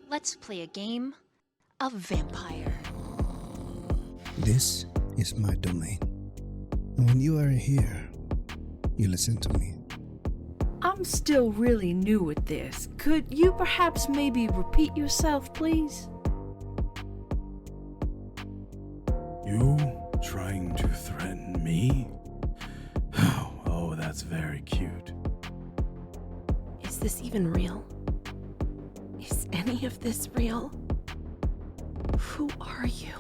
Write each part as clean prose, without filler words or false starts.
Let's play a game of vampire. This is my domain. When you are here, you listen to me. I'm still really new at this. Could you perhaps maybe repeat yourself, please? You trying to threaten me? Oh, that's very cute. Is this even real? Is any of this real? Who are you?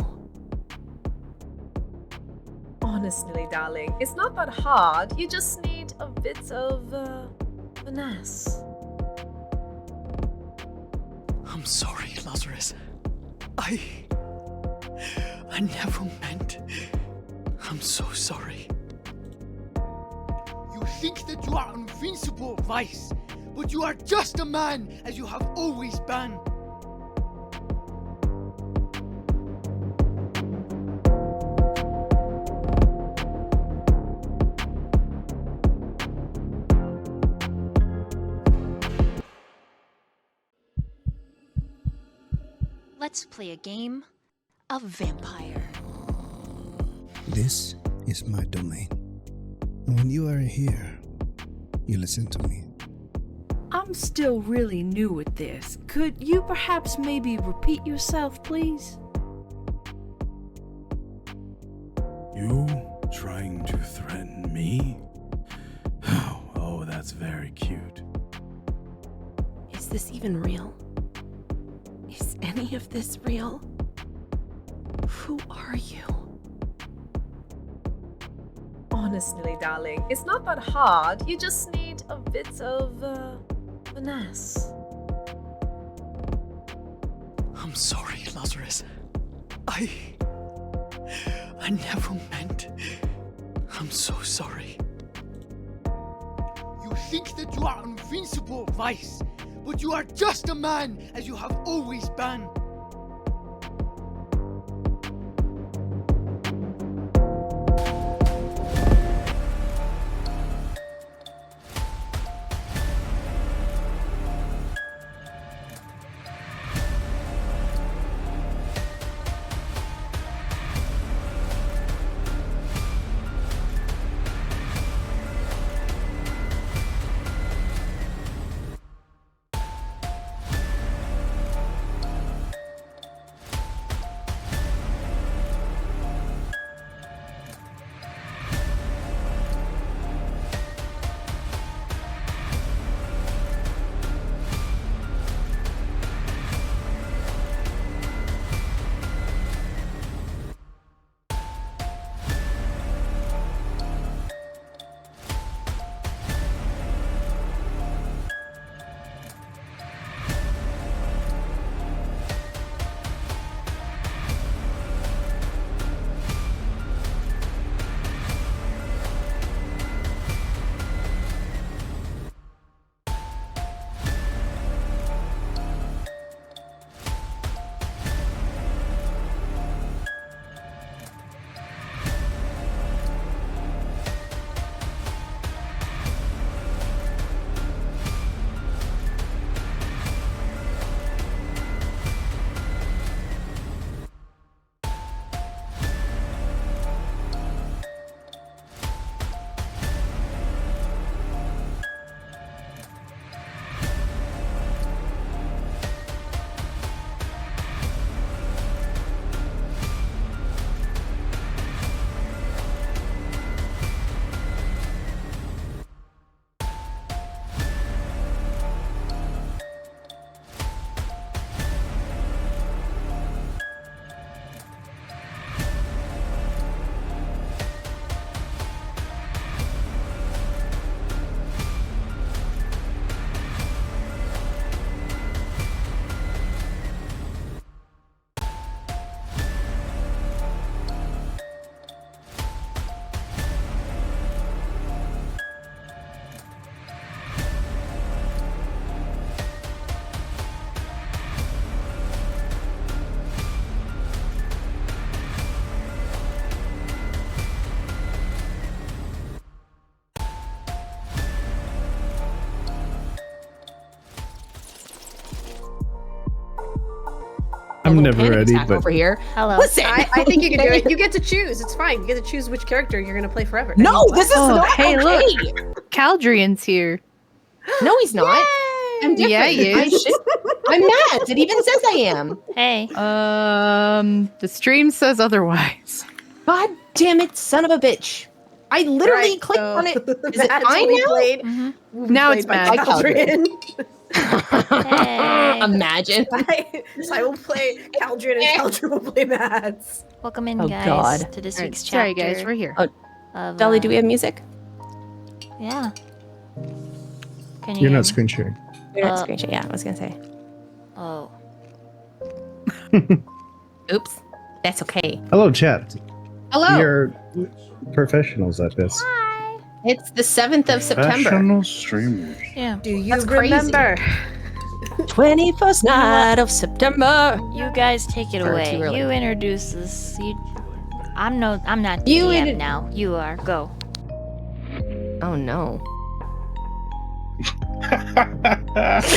Honestly, darling, it's not that hard. You just need a bit of finesse. I'm sorry, Lazarus. I never meant. I'm so sorry. You think that you are invincible, Vice, but you are just a man as you have always been. Let's play a game of vampire. This is my domain. When you are here, you listen to me. I'm still really new at this. Could you perhaps maybe repeat yourself, please? You trying to threaten me? Oh, that's very cute. Is this even real? Is any of this real? Who are you? Honestly, darling, it's not that hard. You just need a bit of finesse. I'm sorry, Lazarus. I never meant. I'm so sorry. You think that you are invincible, Vice, but you are just a man as you have always been. I'm never Panic ready, attack but over here. Hello. Listen, I think you can do it. You get to choose. It's fine. You get to choose which character you're gonna play forever. I No, mean, this is Oh, not hey, okay. look. Caldrian's here. No, he's not. I'm different. Yeah, he I'm is. shit. I'm mad. It even says I am. Hey. The stream says otherwise. God damn it, son of a bitch. I literally Right, clicked so on it. Is it that's fine what we now? played. Mhm. We Now played it's by bad. Caldrian. Hey. Imagine. So I will play Caldrian and Caldrian will play Mads. Welcome in, Oh, guys, God. to this Alright, week's sorry, chapter. guys, we're here. Oh, of, Dolly, do we have music? Yeah. Can you you're hear not me? screen sharing. We're not screen share. Yeah, I was gonna say. Oh. Oops. That's okay. Hello, chat. Hello. You're professionals at this. It's the 7th of September. Professional streamers. Yeah. Do you That's crazy. remember? 21st night of September. You guys take it Or away. too early. You introduce us. I'm not the You DM now. You are. Go. Oh no.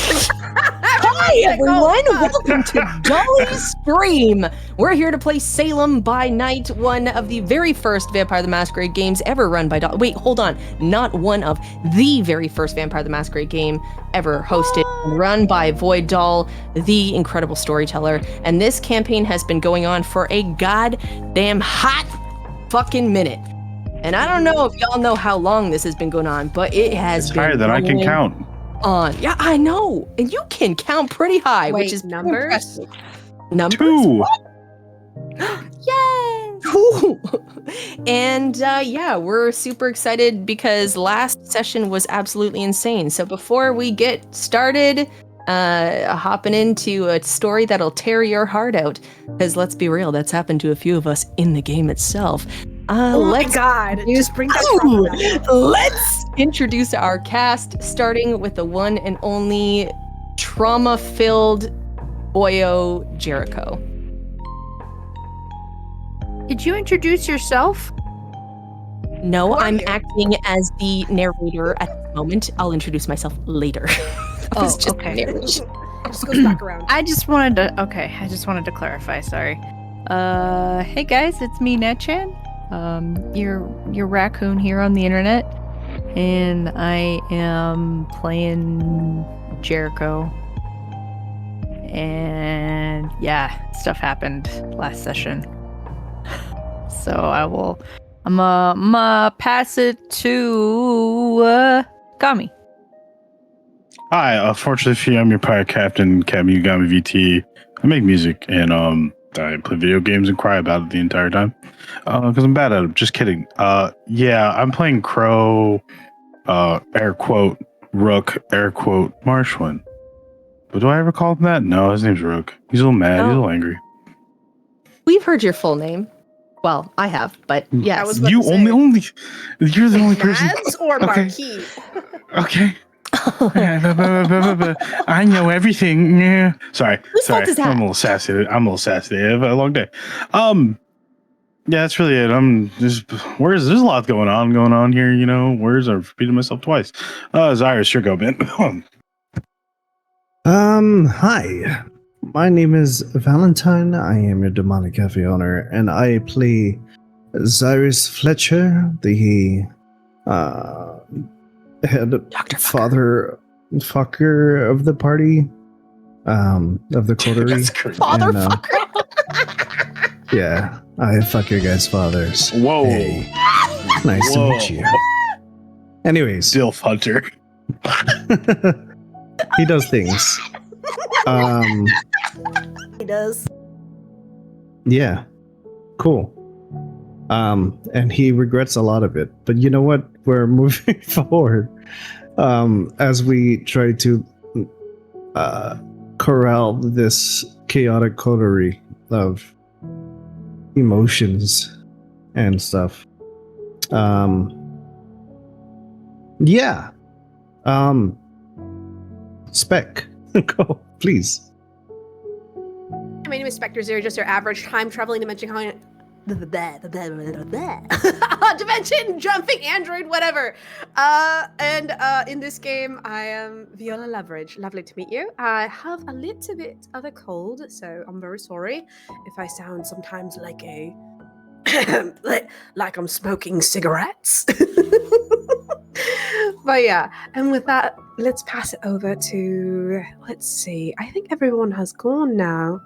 Hi everyone! Welcome to Dolly's Stream! We're here to play Salem by Night, one of the very first Vampire the Masquerade games ever run by Dolly. Wait, hold on. Not one of the very first Vampire the Masquerade game ever hosted and run by Void Doll, the incredible storyteller. And this campaign has been going on for a goddamn hot fucking minute. And I don't know if y'all know how long this has been going on, but it has It's been higher than I can going count. on. Yeah, I know. And you can count pretty high, which Wait, is numbers? impressive. Numbers? 2. Yay! Cool. And yeah, we're super excited because last session was absolutely insane. So before we get started, hopping into a story that'll tear your heart out, because let's be real, that's happened to a few of us in the game itself. Oh my Let's god, just bring that Ooh, trauma back. let's introduce our cast, starting with the one and only trauma-filled boyo Jericho. Did you introduce yourself? No, Who are I'm you? acting as the narrator at the moment. I'll introduce myself later. That was just okay. narration. Just goes back around. I just wanted to clarify, sorry. Hey guys, it's me, Netchan. Your raccoon here on the internet. And I am playing Jericho. And yeah, stuff happened last session. So I'm gonna pass it to Kami. Hi, unfortunately for you, I'm your pirate captain, Captain Yugami VT. I make music and I play video games and cry about it the entire time. Because I'm bad at it. Just kidding. Yeah, I'm playing Crow, air quote, Rook, air quote, Marshwin. But do I ever call him that? No, his name's Rook. He's a little mad, he's a little angry. We've heard your full name. Well, I have, but yes. I was about You to say. only you're the only person. Mads or Okay. Marquis? Okay. I know everything. Yeah. Sorry. Whose fault is that? I'm a little sassy. I have a long day. Yeah, that's really it. There's a lot going on here, you know. I've repeated myself twice. Xirus, sure go, man. Hi. My name is Valentine. I am your demonic cafe owner, and I play Xirus Fletcher, the head Dr. father fucker of the party, of the coterie. That's crazy. Father And, fucker. Yeah, I fuck your guys' fathers. Whoa. Hey, nice Whoa. to meet you. Anyways, Dilf Hunter. he does things. He does. Yeah, cool. And he regrets a lot of it. But you know what? We're moving forward as we try to corral this chaotic coterie of emotions and stuff. Yeah. Spec, go, please. My name is Spectre Zero, just your average time traveling dimension dimension jumping android, whatever. And in this game, I am Viola Leverage. Lovely to meet you. I have a little bit of a cold, so I'm very sorry if I sound sometimes like a like I'm smoking cigarettes. But yeah, and with that, let's pass it over to, let's see, I think everyone has gone now.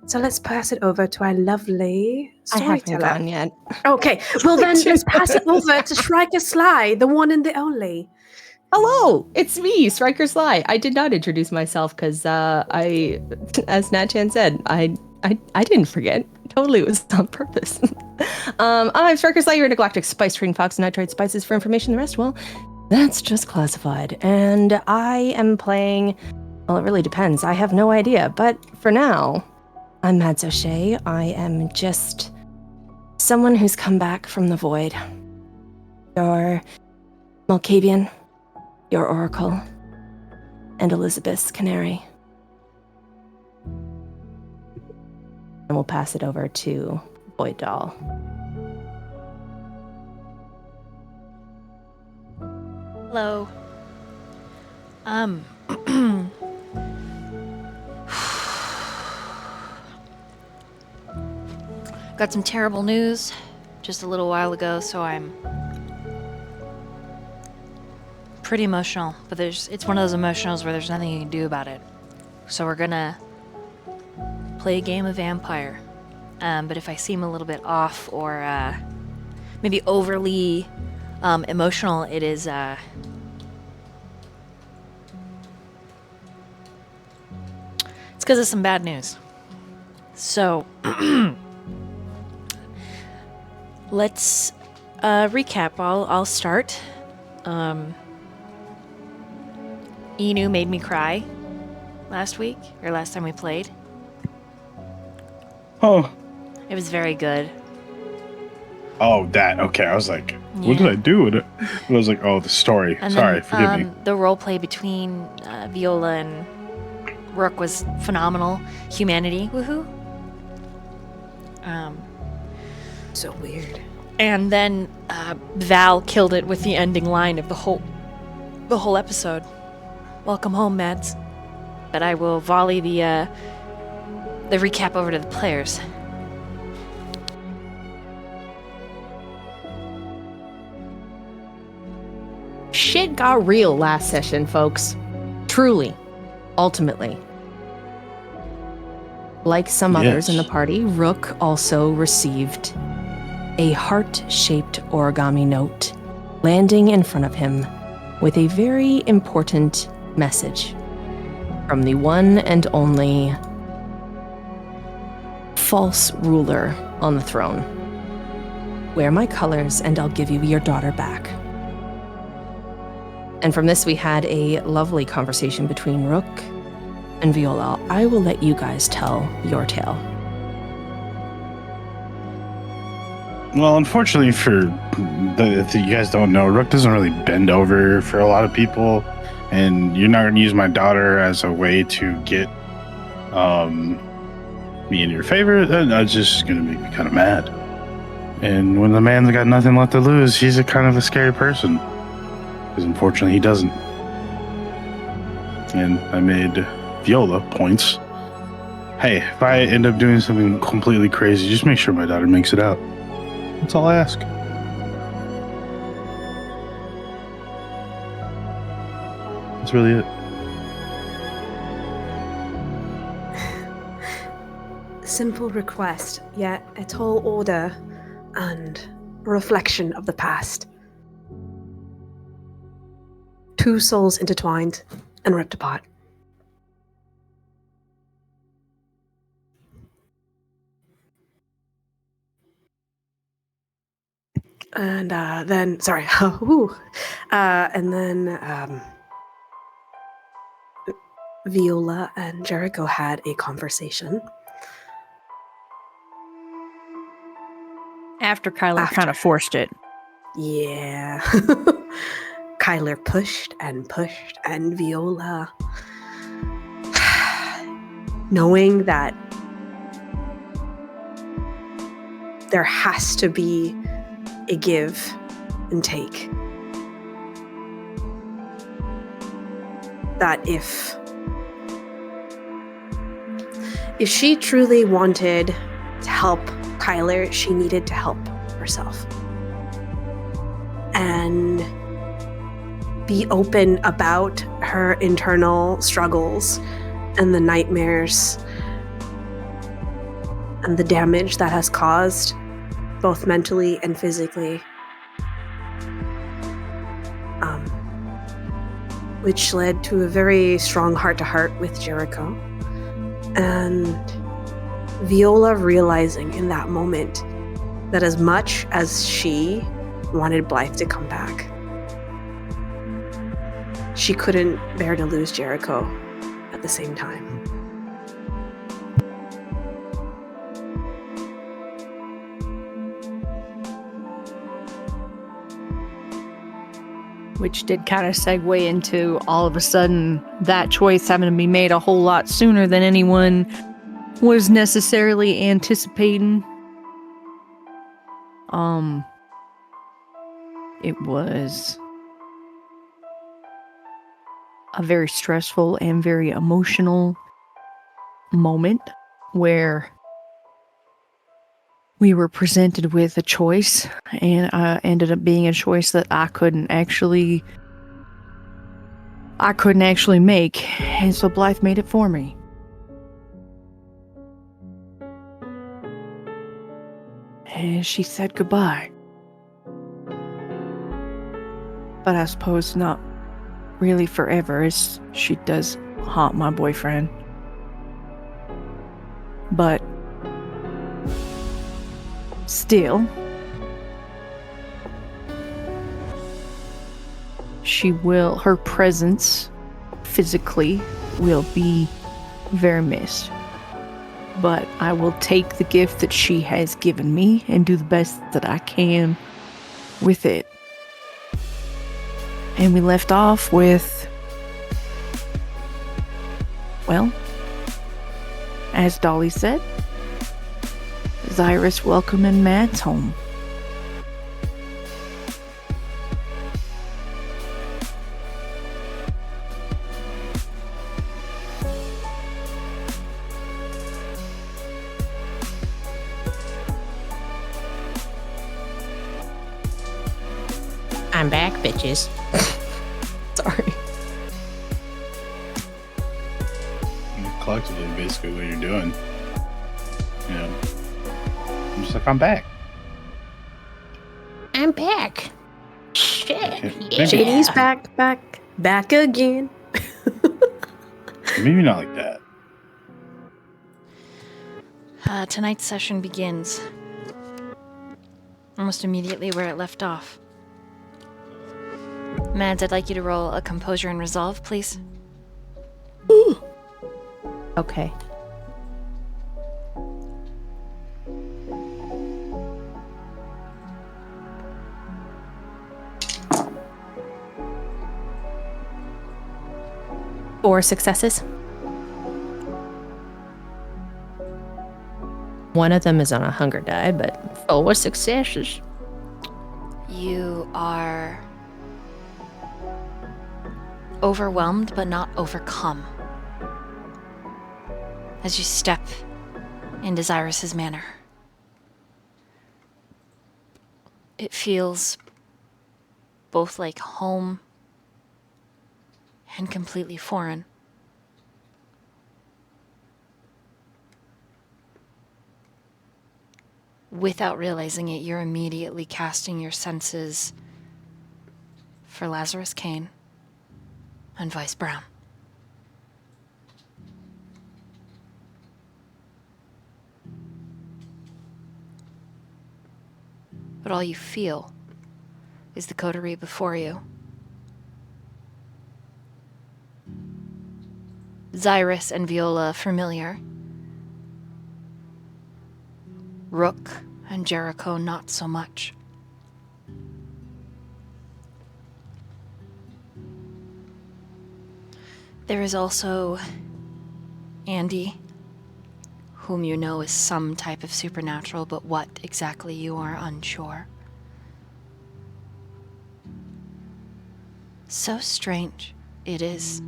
So let's pass it over to our lovely I haven't storyteller. gone yet. Okay, well then let's pass it over to Striker Sly, the one and the only. Hello, it's me, Striker Sly. I did not introduce myself because I, as Natchan said, I didn't forget. Totally, it was on purpose. I'm Striker Sly, your galactic spice trading fox, and I trade spices for information. The rest, well, that's just classified. And I am playing, well, it really depends. I have no idea. But for now, I'm Mads O'Shea. I am just someone who's come back from the void. Your Malkavian, your Oracle, and Elizabeth's Canary. And we'll pass it over to Void Doll. Hello. Got some terrible news just a little while ago, so I'm pretty emotional, but it's one of those emotionals where there's nothing you can do about it. So we're gonna play a game of vampire. But if I seem a little bit off or maybe overly emotional, it is it's because of some bad news. So let's recap. I'll start. Inu made me cry last week, or last time we played. Oh. It was very good. Oh, that. Okay, I was like, what did Yeah. I do with it? I was like, oh, the story. And Sorry, then, forgive me. the role play between Viola and Rook was phenomenal. Humanity, woohoo. So weird. And then Val killed it with the ending line of the whole episode. Welcome home, Mads. But I will volley the recap over to the players. Shit got real last session, folks. Truly. Ultimately. Like some others in the party, Rook also received a heart-shaped origami note landing in front of him with a very important message from the one and only false ruler on the throne. Wear my colors and I'll give you your daughter back. And from this, we had a lovely conversation between Rook and Viola. I will let you guys tell your tale. Well, unfortunately if you guys don't know, Rook doesn't really bend over for a lot of people, and you're not going to use my daughter as a way to get me in your favor. That's just going to make me kind of mad. And when the man's got nothing left to lose, he's a kind of a scary person. Because unfortunately he doesn't. And I made Viola points. Hey, if I end up doing something completely crazy, just make sure my daughter makes it out. That's all I ask. That's really it. Simple request, yet a tall order and a reflection of the past. Two souls intertwined and ripped apart. And then, sorry, and then Viola and Jericho had a conversation. After Kyler kind of forced it. Yeah. Kyler pushed, and Viola, knowing that there has to be a give and take. That if she truly wanted to help Kyler, she needed to help herself. And be open about her internal struggles and the nightmares and the damage that has caused, both mentally and physically. Which led to a very strong heart-to-heart with Jericho. And Viola realizing in that moment that as much as she wanted Blythe to come back, she couldn't bear to lose Jericho at the same time. Which did kind of segue into all of a sudden that choice having to be made a whole lot sooner than anyone was necessarily anticipating. It was a very stressful and very emotional moment where we were presented with a choice, and ended up being a choice that I couldn't actually make, and so Blythe made it for me. And she said goodbye. But I suppose not really forever, as she does haunt my boyfriend. But still, her presence physically will be very missed. But I will take the gift that she has given me and do the best that I can with it. And we left off with, well, as Dolly said, Xirus welcoming Mads home. I'm back, bitches. Sorry. Collectively, basically, what you're doing. You know, I'm just like, I'm back. I'm back. Shit. Maybe- JD's back again. Maybe not like that. Tonight's session begins almost immediately where it left off. Mads, I'd like you to roll a composure and resolve, please. Okay. Four successes. One of them is on a hunger die, but 4 successes. You are overwhelmed but not overcome as you step into Xirus's manor. It feels both like home and completely foreign. Without realizing it, you're immediately casting your senses for Lazarus Kane and Vice Brown. But all you feel is the coterie before you. Xirus and Viola familiar. Rook and Jericho not so much. There is also Andy, whom you know is some type of supernatural, but what exactly you are unsure. So strange it is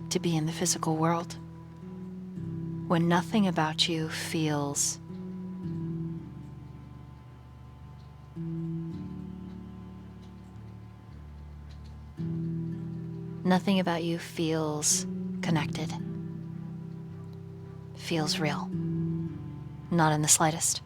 to be in the physical world, when nothing about you feels connected. Feels real. Not in the slightest.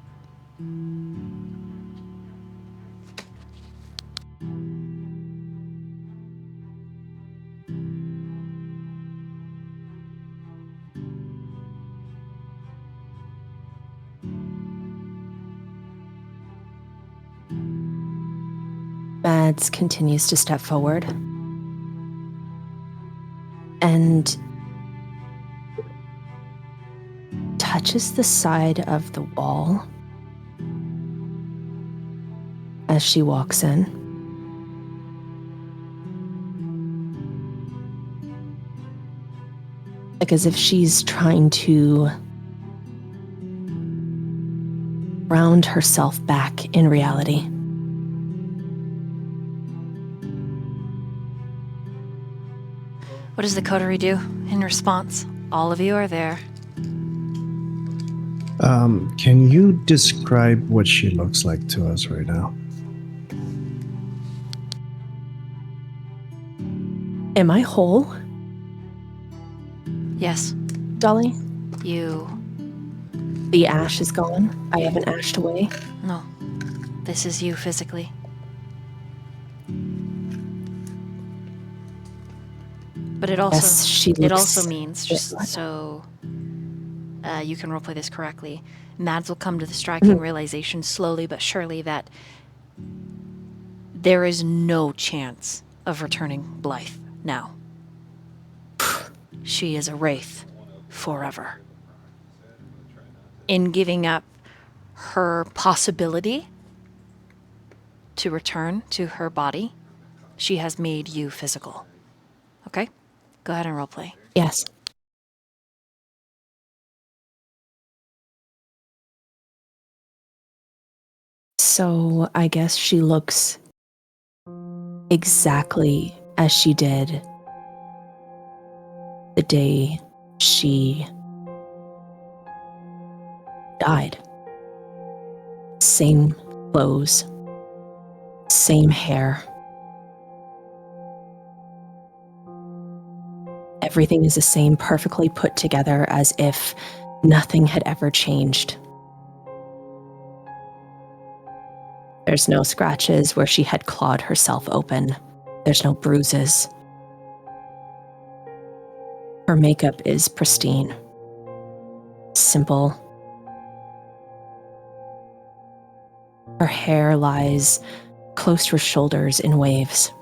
Mads continues to step forward and touches the side of the wall as she walks in. Like as if she's trying to ground herself back in reality. What does the coterie do in response? All of you are there. Can you describe what she looks like to us right now? Am I whole, Yes, Dolly? The ash is gone. I haven't ashed away. No. This is you physically. But it also Yes, she it looks. also means, just so you can roleplay this correctly, Mads will come to the striking realization slowly but surely that there is no chance of returning Blythe now. She is a wraith forever. In giving up her possibility to return to her body, she has made you physical. Okay? Go ahead and roleplay. Yes. So I guess she looks exactly as she did the day she died. Same clothes, same hair. Everything is the same, perfectly put together as if nothing had ever changed. There's no scratches where she had clawed herself open. There's no bruises. Her makeup is pristine. Simple. Her hair lies close to her shoulders in waves.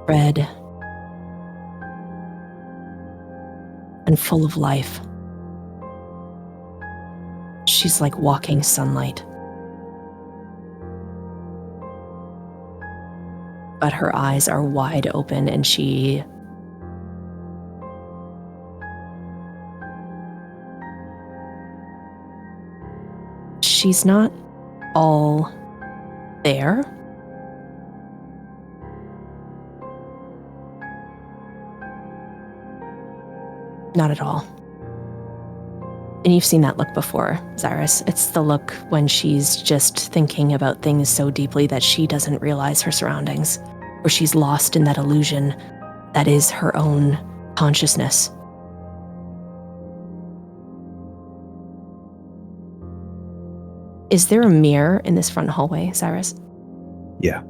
Red and full of life. She's like walking sunlight. But her eyes are wide open and she's not all there. Not at all. And you've seen that look before, Xirus. It's the look when she's just thinking about things so deeply that she doesn't realize her surroundings, where she's lost in that illusion that is her own consciousness. Is there a mirror in this front hallway, Xirus? Yeah.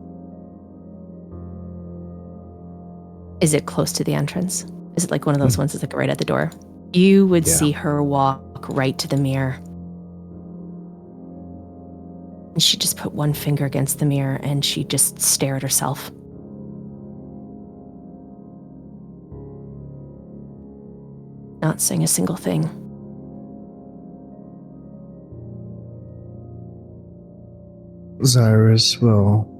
Is it close to the entrance? Is it like one of those ones that's like right at the door? You would see her walk right to the mirror. And she just put one finger against the mirror and she just stared at herself. Not saying a single thing. Xirus will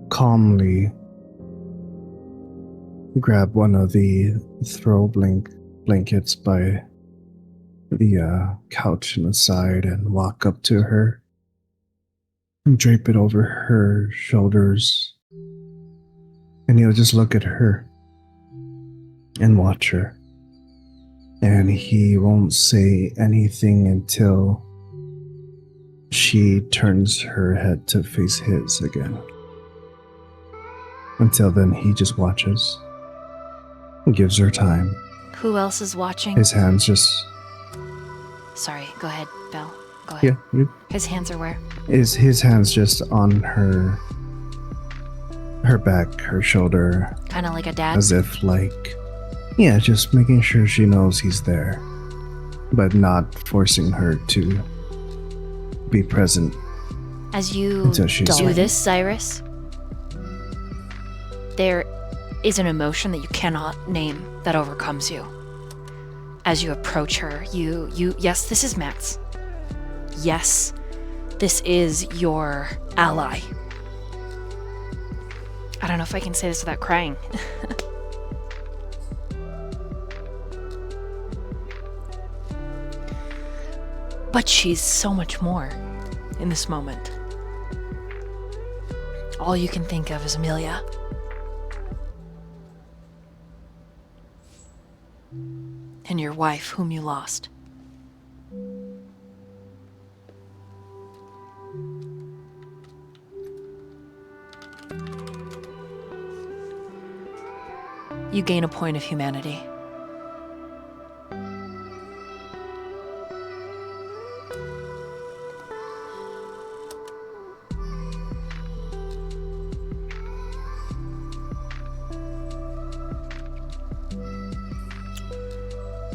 calmly grab one of the blankets by the couch on the side and walk up to her and drape it over her shoulders. And he'll just look at her and watch her. And he won't say anything until she turns her head to face his again. Until then, he just watches. Gives her time. Who else is watching? His hands just... Sorry, go ahead, Belle. Go ahead. Yeah. His hands are where? His hands just on her back, her shoulder. Kind of like a dad? As if like... Yeah, just making sure she knows he's there. But not forcing her to be present. As you until she's do this, Xirus, there is an emotion that you cannot name that overcomes you. As you approach her, yes, this is Matt's. Yes, this is your ally. I don't know if I can say this without crying. But she's so much more in this moment. All you can think of is Amelia. And your wife, whom you lost. You gain a point of humanity.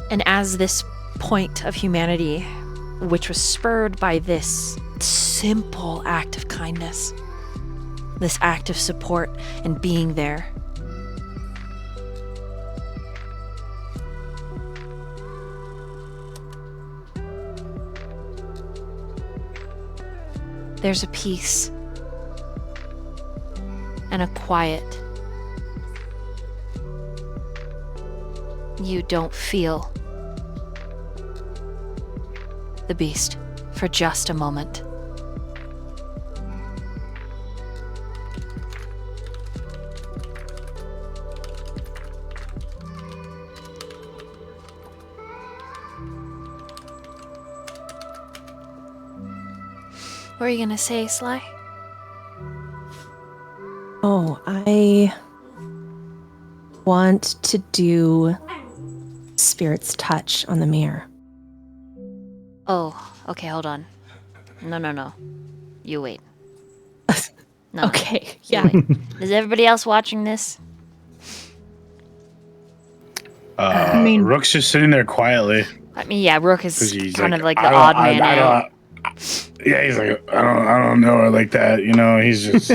And as this point of humanity, which was spurred by this simple act of kindness, this act of support and being there, there's a peace and a quiet. You don't feel the beast for just a moment. What are you gonna say, Sly? Oh, I want to do Spirit's Touch on the mirror. Oh, okay, hold on. No. You wait. No. Okay, You yeah. wait. Is everybody else watching this? I mean- Rook's just sitting there quietly. I mean, yeah, Rook 'Cause is he's kind of like I the don't- odd I- man I out. don't- Yeah, he's like, I don't know her like that. You know, he's just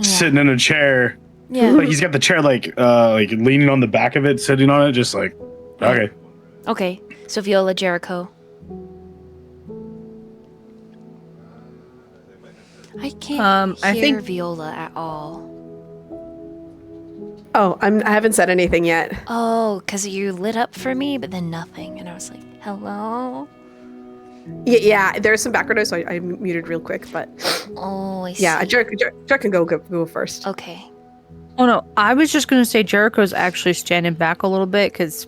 sitting in a chair. Yeah. Like he's got the chair like leaning on the back of it, sitting on it, just like, okay. Okay, so Viola, Jericho. I can't I hear think- Viola at all. Oh, I haven't said anything yet. Oh, because you lit up for me, but then nothing. And I was like, hello? Yeah, there's some background noise, so I muted real quick, but Oh, I see. yeah, Jerk can go first. Okay. Oh no, I was just gonna say Jericho's actually standing back a little bit because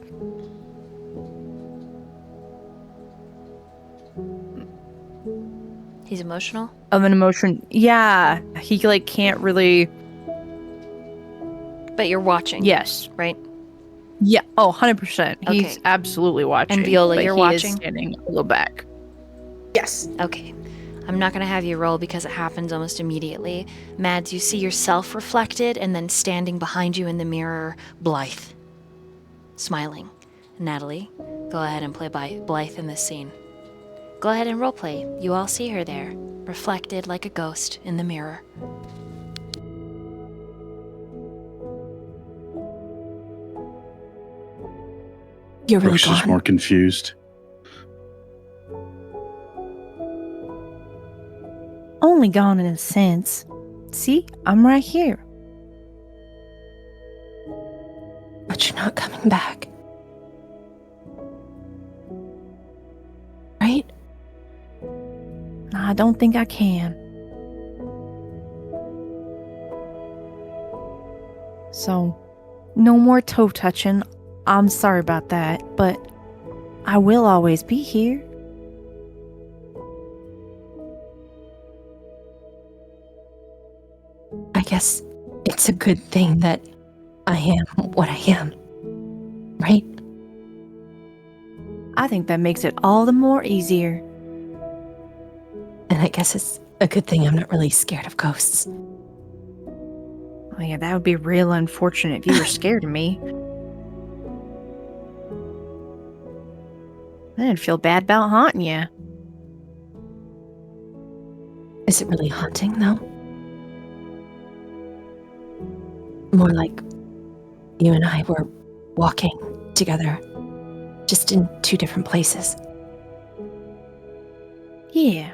He's emotional? of an emotion. Yeah, he like can't really. But you're watching. Yes. Right? Yeah. Oh, 100%. He's Okay. absolutely watching. And Viola, but you're he watching? Is standing a little back. Yes. Okay. I'm not going to have you roll because it happens almost immediately. Mads, you see yourself reflected and then standing behind you in the mirror, Blythe. Smiling. Natalie, go ahead and play Blythe in this scene. Go ahead and roleplay. You all see her there, reflected like a ghost in the mirror. You're really Rook's just gone. more confused. Only gone in a sense. See, I'm right here. But you're not coming back. Right? I don't think I can. So, no more toe touching. I'm sorry about that, but I will always be here. I guess it's a good thing that I am what I am. Right? I think that makes it all the more easier. And I guess it's a good thing I'm not really scared of ghosts. Oh yeah, that would be real unfortunate if you were scared of me. I'd feel bad about haunting you. Is it really haunting, though? More like you and I were walking together, just in two different places. Yeah.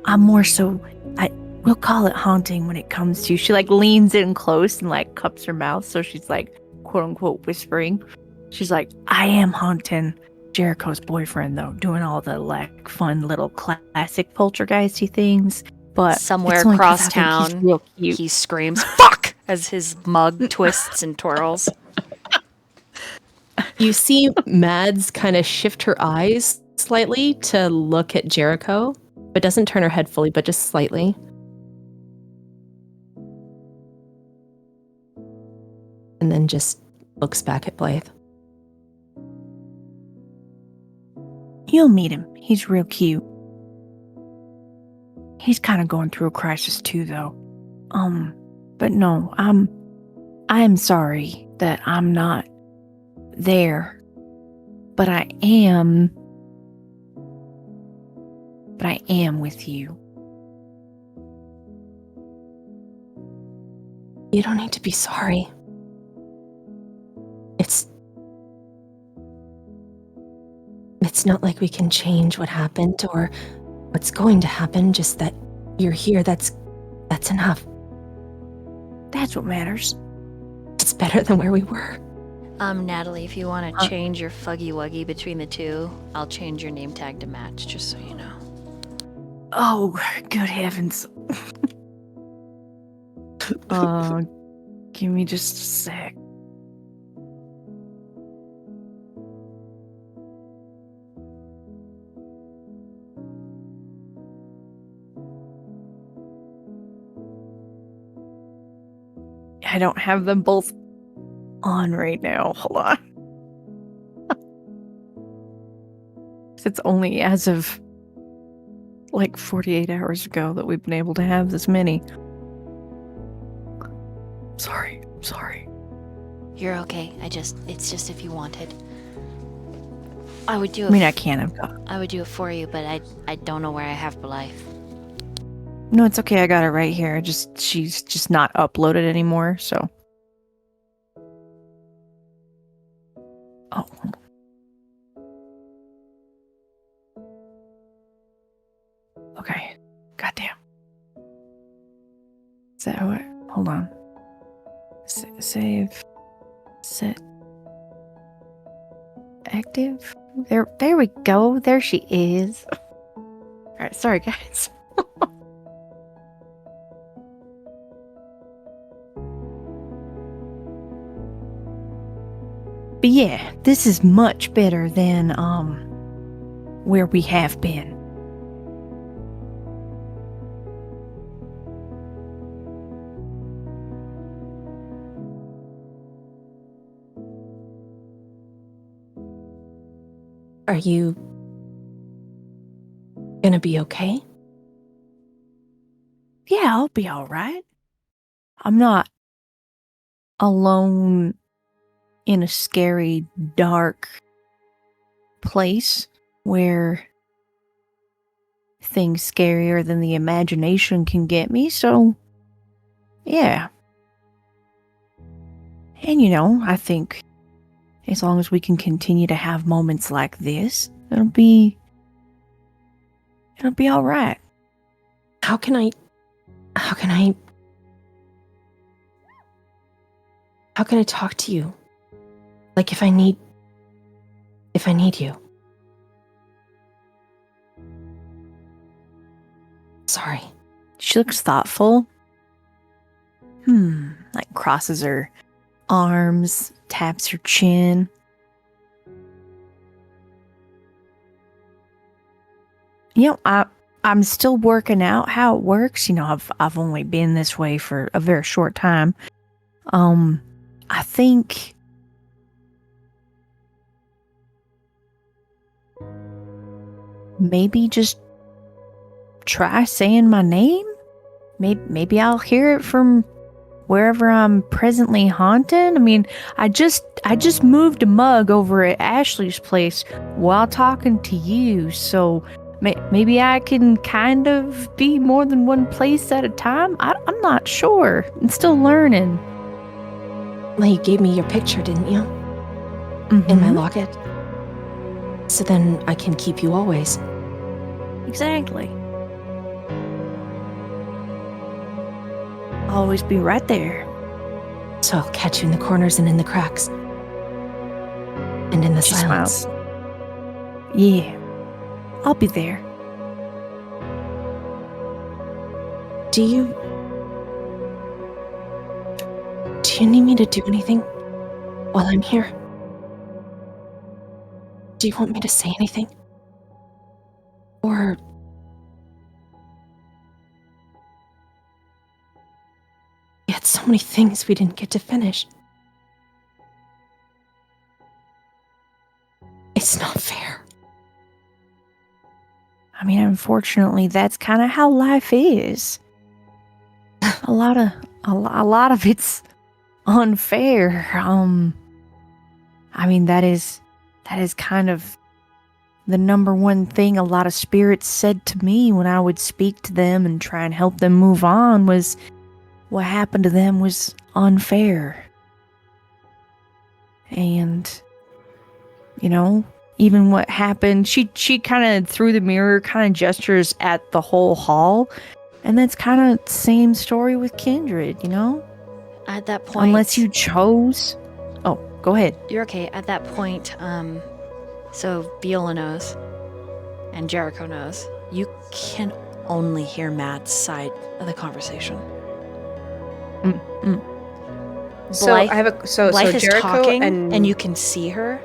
I'm more so, we'll call it haunting when it comes to, she like leans in close and like cups her mouth. So she's like, quote unquote, whispering. She's like, I am haunting Jericho's boyfriend though, doing all the like fun little classic poltergeisty things. But Somewhere it's only 'cause across I think town, he's real cute. he screams, fuck! As his mug twists and twirls. You see Mads kind of shift her eyes slightly to look at Jericho, but doesn't turn her head fully, but just slightly. And then just looks back at Blythe. You'll meet him. He's real cute. He's kind of going through a crisis too, though. But no, I'm I'm sorry that I'm not there, but I am with you. You don't need to be sorry. It's not like we can change what happened or what's going to happen, just that you're here. That's enough. That's what matters. It's better than where we were. Natalie, if you want to change your fuggy wuggy between the two, I'll change your name tag to match, just so you know. Oh, good heavens. Give me just a sec. I don't have them both on right now. Hold on. It's only as of like 48 hours ago that we've been able to have this many. Sorry. You're okay. It's just if you wanted. I would do it. I mean, I can't have got. I would do it for you, but I don't know where I have life. No, it's okay. I got it right here. She's just not uploaded anymore, so. Oh. Okay. Goddamn. Is that what? Hold on. Save. Set. Active. There we go. There she is. All right. Sorry, guys. But yeah, this is much better than where we have been. Are you gonna be okay? Yeah, I'll be all right. I'm not alone in a scary, dark place where things scarier than the imagination can get me, so yeah. And I think as long as we can continue to have moments like this, it'll be all right. How can I talk to you? Like if I need you. Sorry. She looks thoughtful. Like crosses her arms, taps her chin. I'm still working out how it works. I've only been this way for a very short time. I think maybe just try saying my name. Maybe I'll hear it from wherever I'm presently haunted. I mean, I just moved a mug over at Ashley's place while talking to you, so maybe I can kind of be more than one place at a time. I'm not sure. I'm still learning. Well, you gave me your picture, didn't you? Mm-hmm. In my locket. So then I can keep you always. Exactly. I'll always be right there. So I'll catch you in the corners and in the cracks. And in the She silence. smiles. Yeah. I'll be there. Do you need me to do anything while I'm here? Do you want me to say anything? Or we had so many things we didn't get to finish. It's not fair. I mean, unfortunately, that's kind of how life is. A lot of it's unfair. I mean, that is kind of the number one thing a lot of spirits said to me when I would speak to them and try and help them move on was what happened to them was unfair. And, you know, even what happened, she kind of, through the mirror, kind of gestures at the whole hall. And that's kind of the same story with Kindred, you know? At that point... Unless you chose... Oh, go ahead. You're okay. At that point, so Viola knows, and Jericho knows, you can only hear Matt's side of the conversation. So Blythe, I have a so Blythe so is Jericho talking, and and you can see her,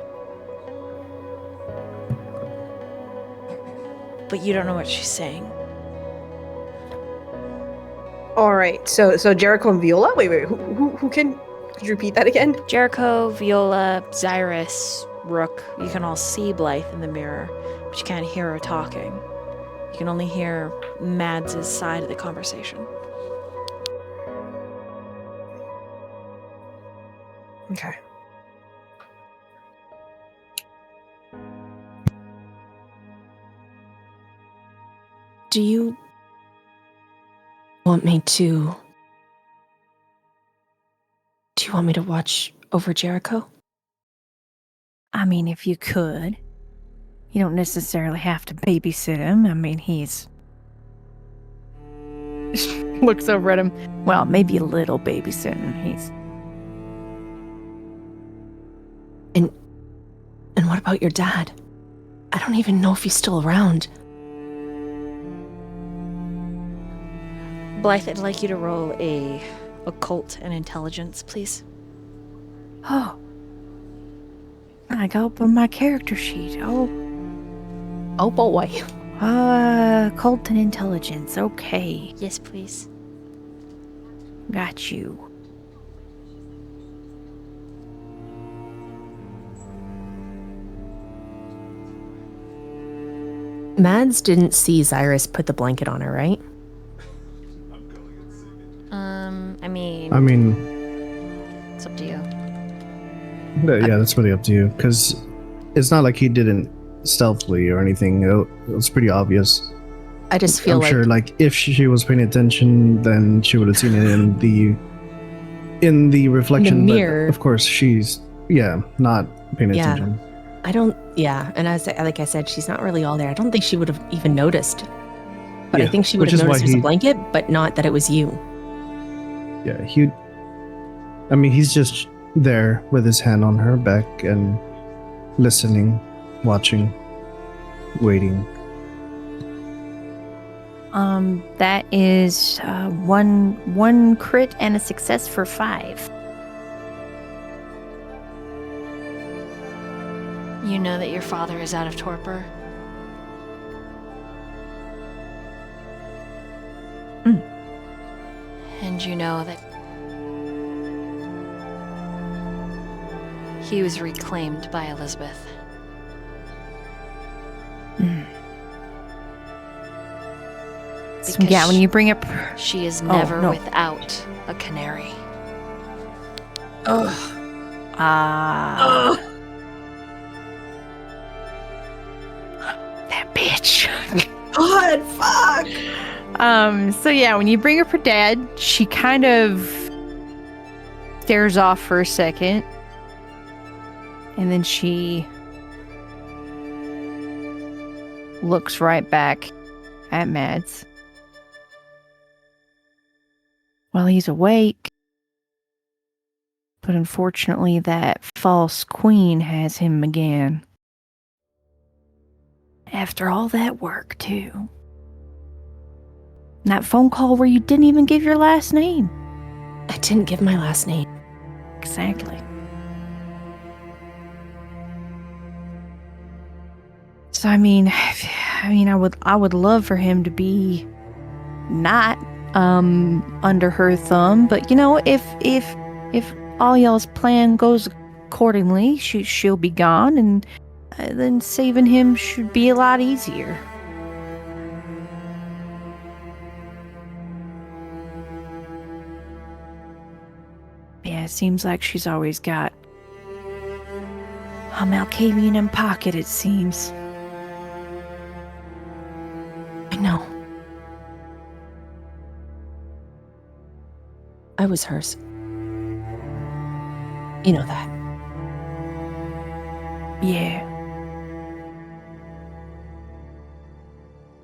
but you don't know what she's saying. all right. So Jericho and Viola. Wait. Who can? Could you repeat that again? Jericho, Viola, Xirus, Rook. You can all see Blythe in the mirror, but you can't hear her talking. You can only hear Mads' side of the conversation. Okay. Do you want me to... Do you want me to watch over Jericho? I mean, if you could. You don't necessarily have to babysit him. I mean, he's... looks over at him. Well, maybe a little babysitting. He's... And what about your dad? I don't even know if he's still around. Blythe, I'd like you to roll a occult and intelligence, please. Oh. I go up on my character sheet. Oh boy. Cult and intelligence. Okay. Yes, please. Got you. Mads didn't see Xirus put the blanket on her, right? I mean, I it's up to you. yeah, that's really up to you. Because it's not like he didn't stealthily or anything. It was pretty obvious. I just feel I'm sure, like, if she was paying attention, then she would have seen it in the reflection. The mirror. But of course, she's not paying Yeah. attention. I don't, and as like I said, she's not really all there. I don't think she would have even noticed. But I Yeah, think she would which have is why noticed there's a he- blanket, but not that it was you. Yeah, he's just there with his hand on her back and listening, watching, waiting. That is one crit and a success for 5. You know that your father is out of torpor. And you know that he was reclaimed by Elizabeth. So, Because yeah, when you bring up... She is never no. without a canary. That bitch. God, fuck. So yeah, when you bring up her dad, she kind of stares off for a second. And then she looks right back at Mads. Well, he's awake. But unfortunately, that false queen has him again. After all that work, too. And that phone call where you didn't even give your last name. I didn't give my last name. Exactly. So I mean, I would love for him to be not under her thumb, but you know, if all y'all's plan goes accordingly, she'll be gone, and then saving him should be a lot easier. Yeah, it seems like she's always got a Malkavian in pocket, it seems. I know. I was hers. You know that. Yeah.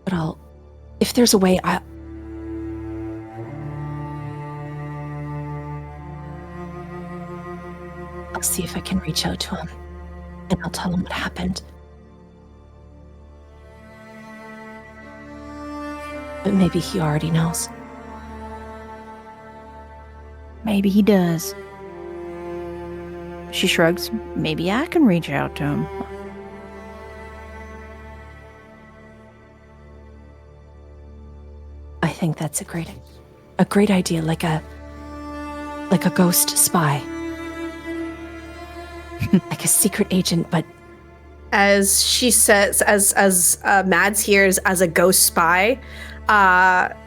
But if there's a way, I'll see if I can reach out to him, and I'll tell him what happened. But maybe he already knows. Maybe he does. She shrugs. Maybe I can reach out to him. I think that's a great idea, like a ghost spy. Like a secret agent, but As she says, as Mads hears as a ghost spy,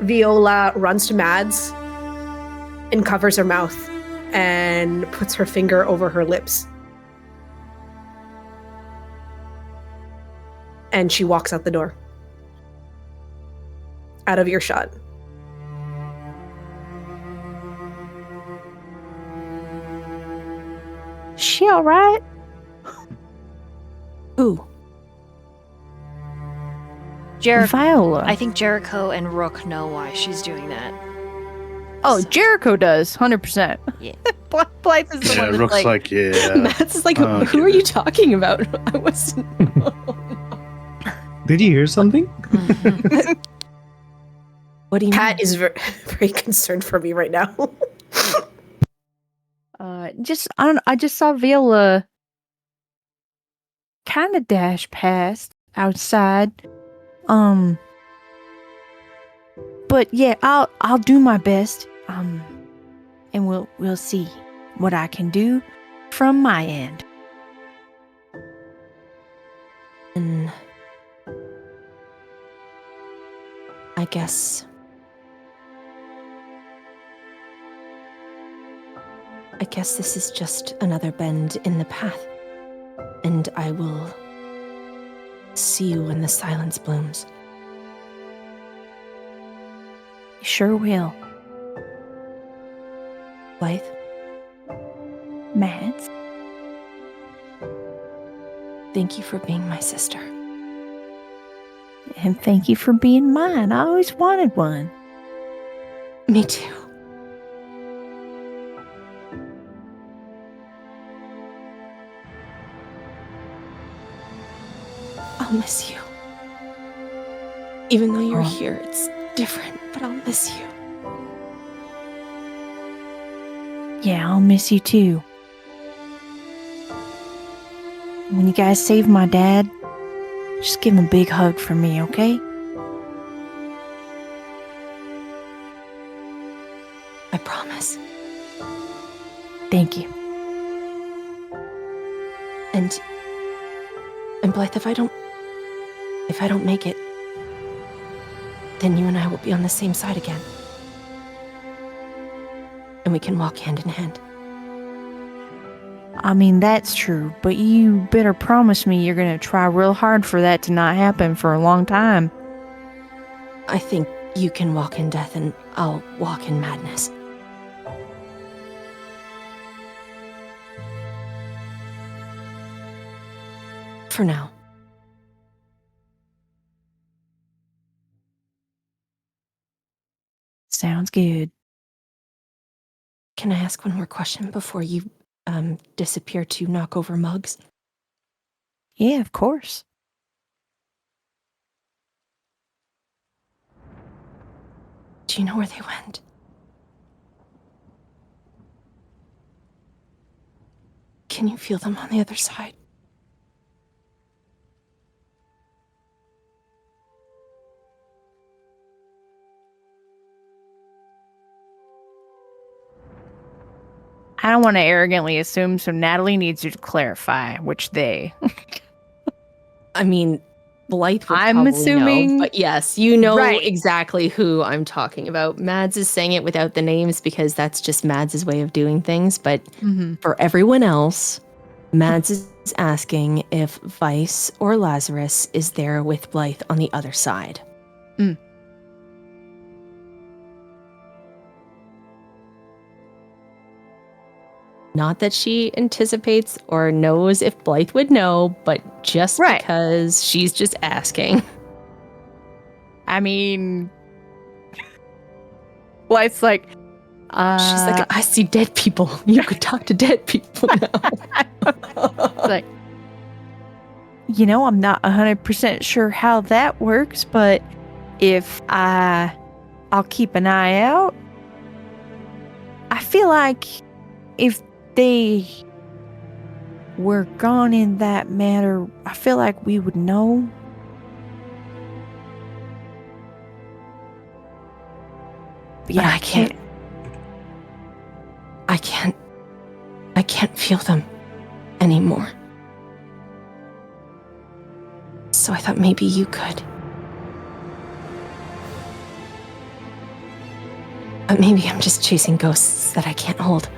Viola runs to Mads and covers her mouth and puts her finger over her lips. And she walks out the door. Out of earshot. She all right? who? Jericho. Viola. I think Jericho and Rook know why she's doing that. Oh, Jericho does, 100%. Yeah. Blythe is the Yeah, one that's Rook's like, yeah. Matt's is like, Oh, who are okay. you talking about? I wasn't. Did you hear something? What do you Pat mean? is very concerned for me right now. I just saw Viola kind of dash past outside. But yeah, I'll do my best. And we'll see what I can do from my end. And I guess this is just another bend in the path. And I will see you when the silence blooms. Sure will. Blythe, Mads. thank you for being my sister. And thank you for being mine. I always wanted one. Me too. I'll miss you. Even though you're here, it's different, but I'll miss you. Yeah, I'll miss you too. When you guys save my dad, just give him a big hug for me, okay? I promise. Thank you. And Blythe, if I don't make it, then you and I will be on the same side again. And we can walk hand in hand. I mean, that's true, but you better promise me you're gonna try real hard for that to not happen for a long time. I think you can walk in death and I'll walk in madness. For now. Sounds good. Can I ask one more question before you disappear to knock over mugs? Yeah, of course. Do you know where they went? Can you feel them on the other side? I don't want to arrogantly assume, so Natalie needs you to clarify which they. I mean, Blythe would I'm probably assuming- know, but yes, you know Right. exactly who I'm talking about. Mads is saying it without the names because that's just Mads' way of doing things. But for everyone else, Mads is asking if Vice or Lazarus is there with Blythe on the other side. Not that she anticipates or knows if Blythe would know, but just Right. because she's just asking. I mean, Blythe's like, She's like, I see dead people. You could talk to dead people now. like, you know, I'm not 100% sure how that works, but if I'll keep an eye out. I feel like if they were gone in that manner, I feel like we would know. But yeah, But I can't feel them anymore. So I thought maybe you could. But maybe I'm just chasing ghosts that I can't hold.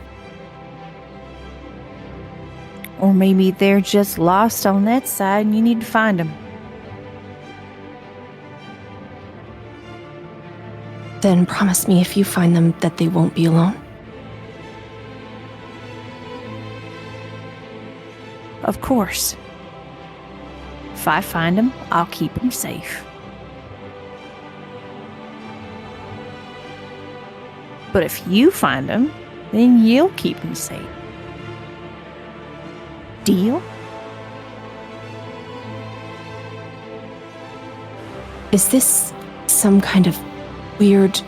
Or maybe they're just lost on that side and you need to find them. Then promise me if you find them that they won't be alone. Of course. If I find them, I'll keep them safe. But if you find them, then you'll keep them safe. Deal? Is this some kind of weird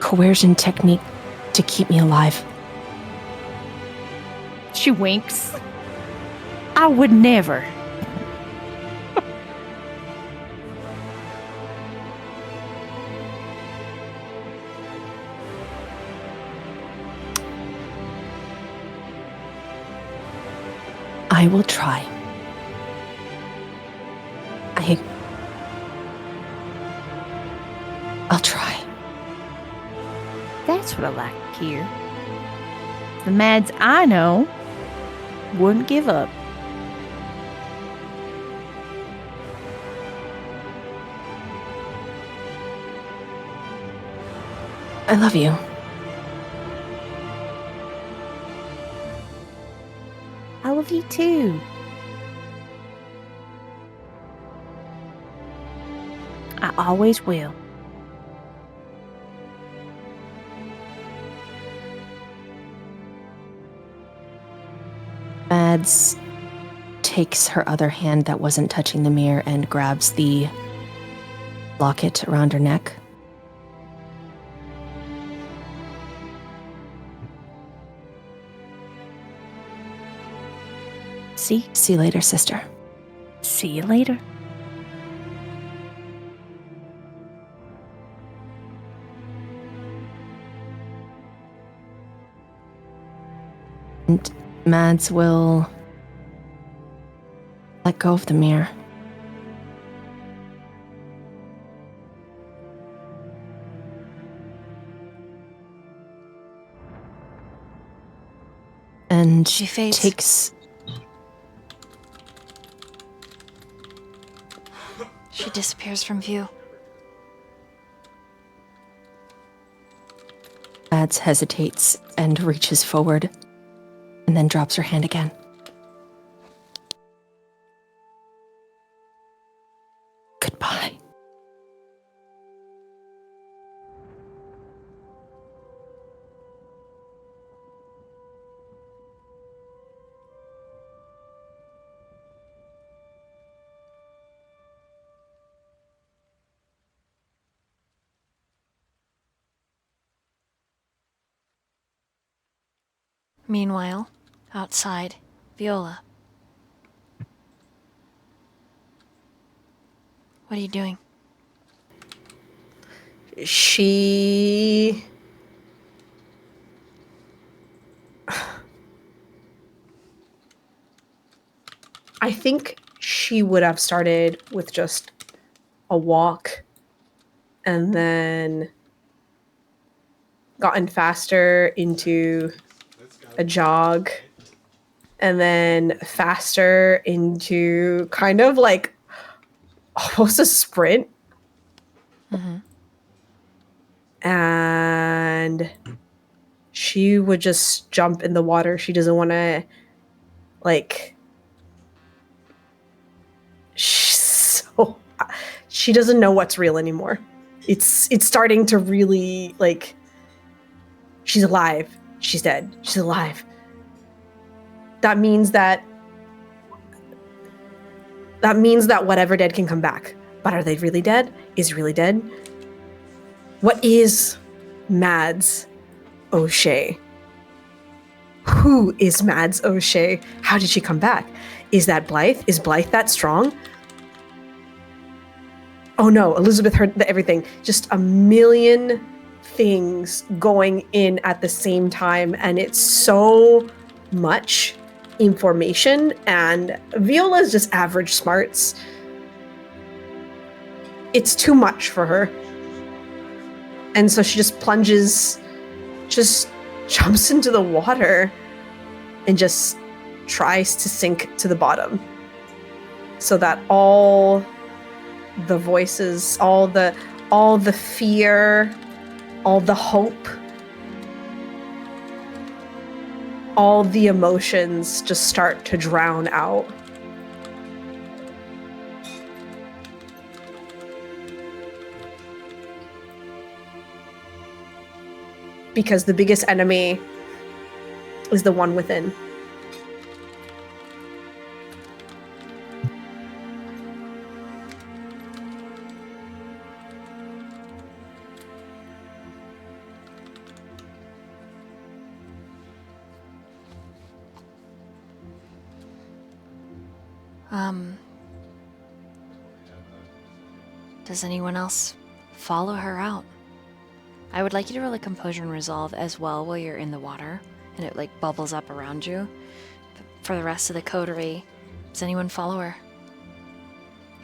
coercion technique to keep me alive? She winks. I would never. I will try. I'll try. That's what I like to hear. The Mads I know wouldn't give up. I love you. I love you too. I always will. Mads takes her other hand that wasn't touching the mirror and grabs the locket around her neck. See you later, sister. See you later. And Mads will let go of the mirror. And She fades. takes... She disappears from view. Mads hesitates and reaches forward, and then drops her hand again. Goodbye. Meanwhile, outside, Viola. What are you doing? She... I think she would have started with just a walk, and then gotten faster into a jog, and then faster into kind of like almost a sprint. And she would just jump in the water. She doesn't want to, like, she doesn't know what's real anymore. It's starting to really, like, she's alive. She's dead. She's alive. That means that whatever dead can come back. But are they really dead? Is really dead? What is Mads O'Shea? Who is Mads O'Shea? How did she come back? Is that Blythe? Is Blythe that strong? Oh no, Elizabeth heard everything. Just a million things going in at the same time, and it's so much information, and Viola's just average smarts. It's too much for her. And so she just plunges, just jumps into the water and just tries to sink to the bottom. So that all the voices, all the fear, all the hope, all the emotions just start to drown out. Because the biggest enemy is the one within. Does anyone else follow her out? I would like you to roll a composure and resolve as well while you're in the water, and it like bubbles up around you. But for the rest of the coterie, does anyone follow her?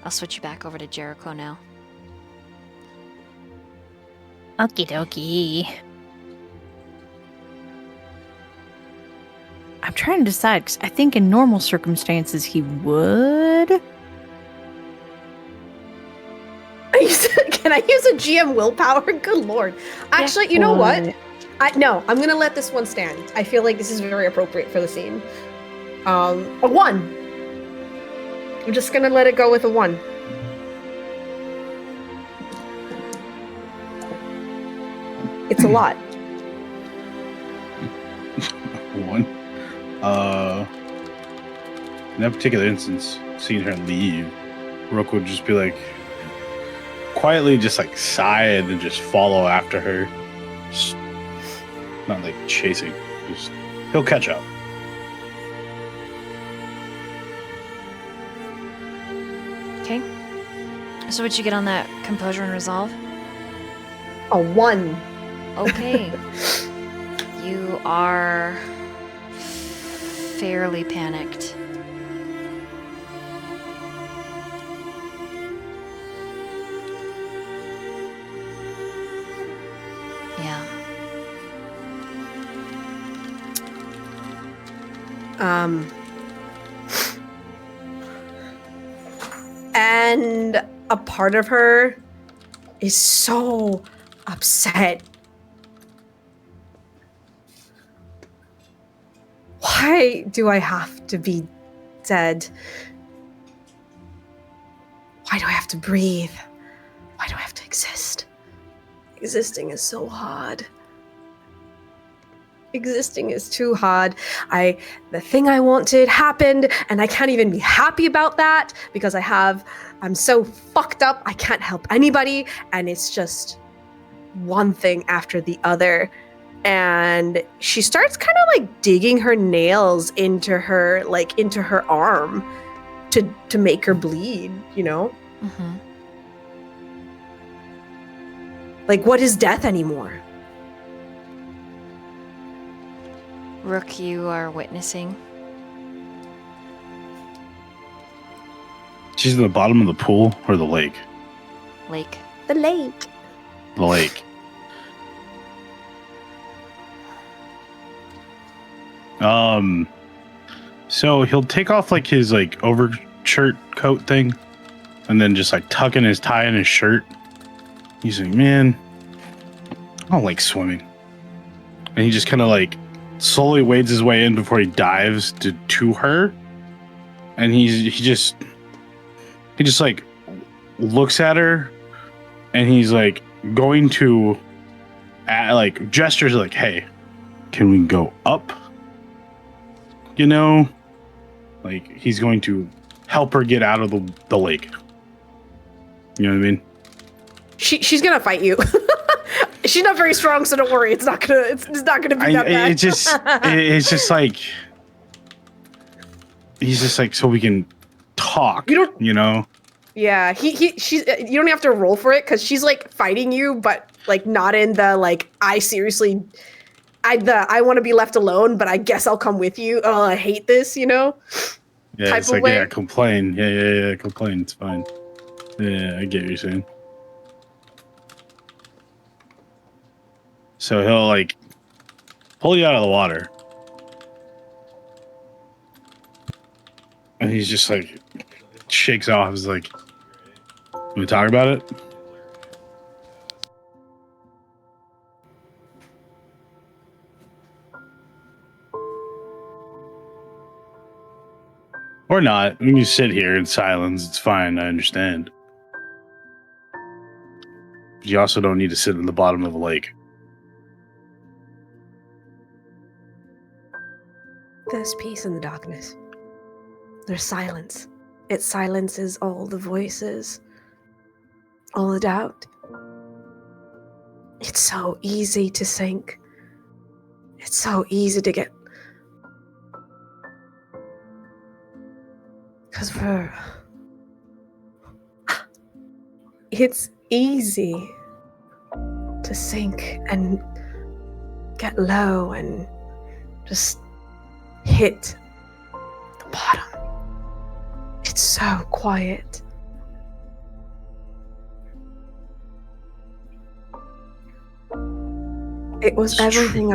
I'll switch you back over to Jericho now. Okie dokie. I'm trying to decide, because I think in normal circumstances he would. Can I use a GM willpower? Good lord. Actually, you know what? No, I'm going to let this one stand. I feel like this is very appropriate for the scene. A 1. I'm just going to let it go with a 1. It's a lot. 1. In that particular instance, seeing her leave, Rook would just be like, quietly just like sigh and then just follow after her. Just not like chasing. Just, he'll catch up. Okay. So what'd you get on that composure and resolve? A 1. Okay. You are fairly panicked. Yeah. And a part of her is so upset. Why do I have to be dead? Why do I have to breathe? Why do I have to exist? Existing is so hard. Existing is too hard. The thing I wanted happened, and I can't even be happy about that because I'm so fucked up. I can't help anybody, and it's just one thing after the other. And she starts kind of like digging her nails into her arm to make her bleed, you know? Mm-hmm. Like, what is death anymore? Rook, you are witnessing. She's in the bottom of the pool or the lake? Lake. The lake. The lake. So he'll take off like his like overshirt coat thing, and then just like tuck in his tie in his shirt. He's like, man, I don't like swimming. And he just kind of like slowly wades his way in before he dives to her. And he just like looks at her, and he's like going to like gestures like, hey, can we go up? You know, like he's going to help her get out of the lake. You know what I mean? She's gonna fight you. She's not very strong, so don't worry. It's not gonna be that bad. It's just like he's just like, so we can talk. You know? Yeah, she's. You don't have to roll for it because she's like fighting you, but like not in the like I want to be left alone, but I guess I'll come with you. Oh, I hate this, you know? Yeah, type it's of like, way. yeah, complain. Yeah, complain. It's fine. Yeah, I get what you're saying. So he'll like pull you out of the water. And he's just like shakes off. He's like, can we talk about it? Or not. We can just sit here in silence. It's fine. I understand. But you also don't need to sit in the bottom of a lake. There's peace in the darkness. There's silence. It silences all the voices, all the doubt. It's so easy to sink. It's so easy to get. It's easy to sink and get low and just hit the bottom. It's so quiet. It was everything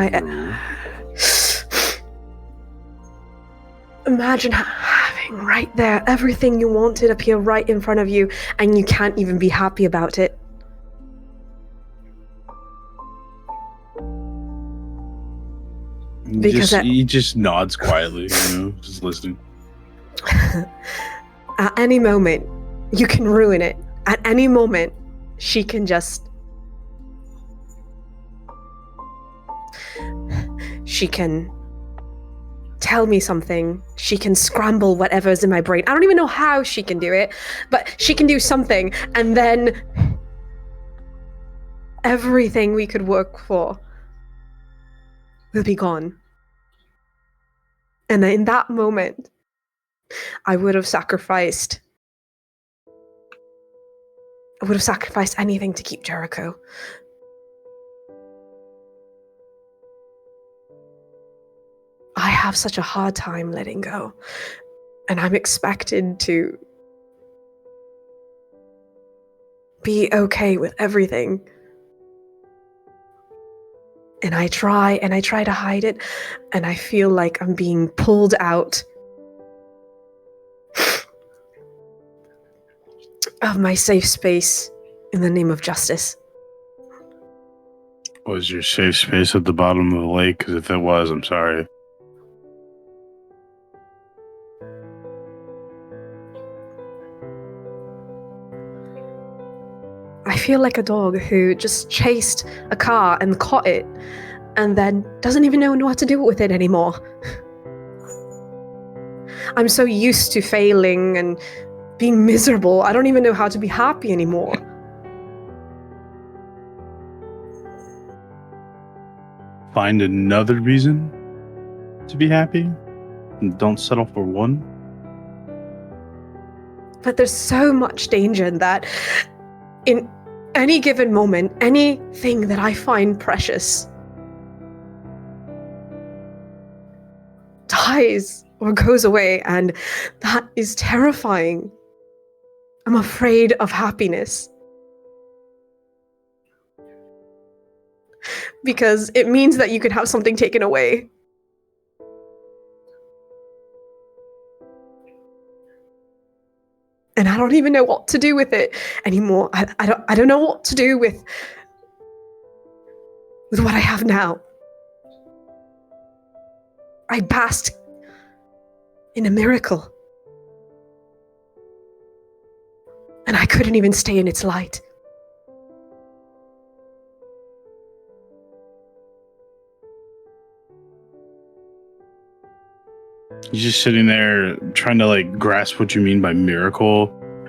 Imagine having right there everything you wanted appear right in front of you, and you can't even be happy about it. He just nods quietly, you know, just listening. At any moment, you can ruin it. At any moment, she can just. She can tell me something. She can scramble whatever's in my brain. I don't even know how she can do it, but she can do something, and then everything we could work for will be gone. And in that moment, I would have sacrificed anything to keep Jericho. I have such a hard time letting go, and I'm expected to be okay with everything. And I try to hide it, and I feel like I'm being pulled out of my safe space in the name of justice. Was your safe space at the bottom of the lake? Because if it was, I'm sorry. I feel like a dog who just chased a car and caught it, and then doesn't even know what to do with it anymore. I'm so used to failing and being miserable, I don't even know how to be happy anymore. Find another reason to be happy, and don't settle for one. But there's so much danger in that. In any given moment, anything that I find precious dies or goes away, and that is terrifying. I'm afraid of happiness. because it means that you could have something taken away. And I don't even know what to do with it anymore. I don't know what to do with what I have now. I basked in a miracle. And I couldn't even stay in its light. He's just sitting there trying to like grasp what you mean by miracle.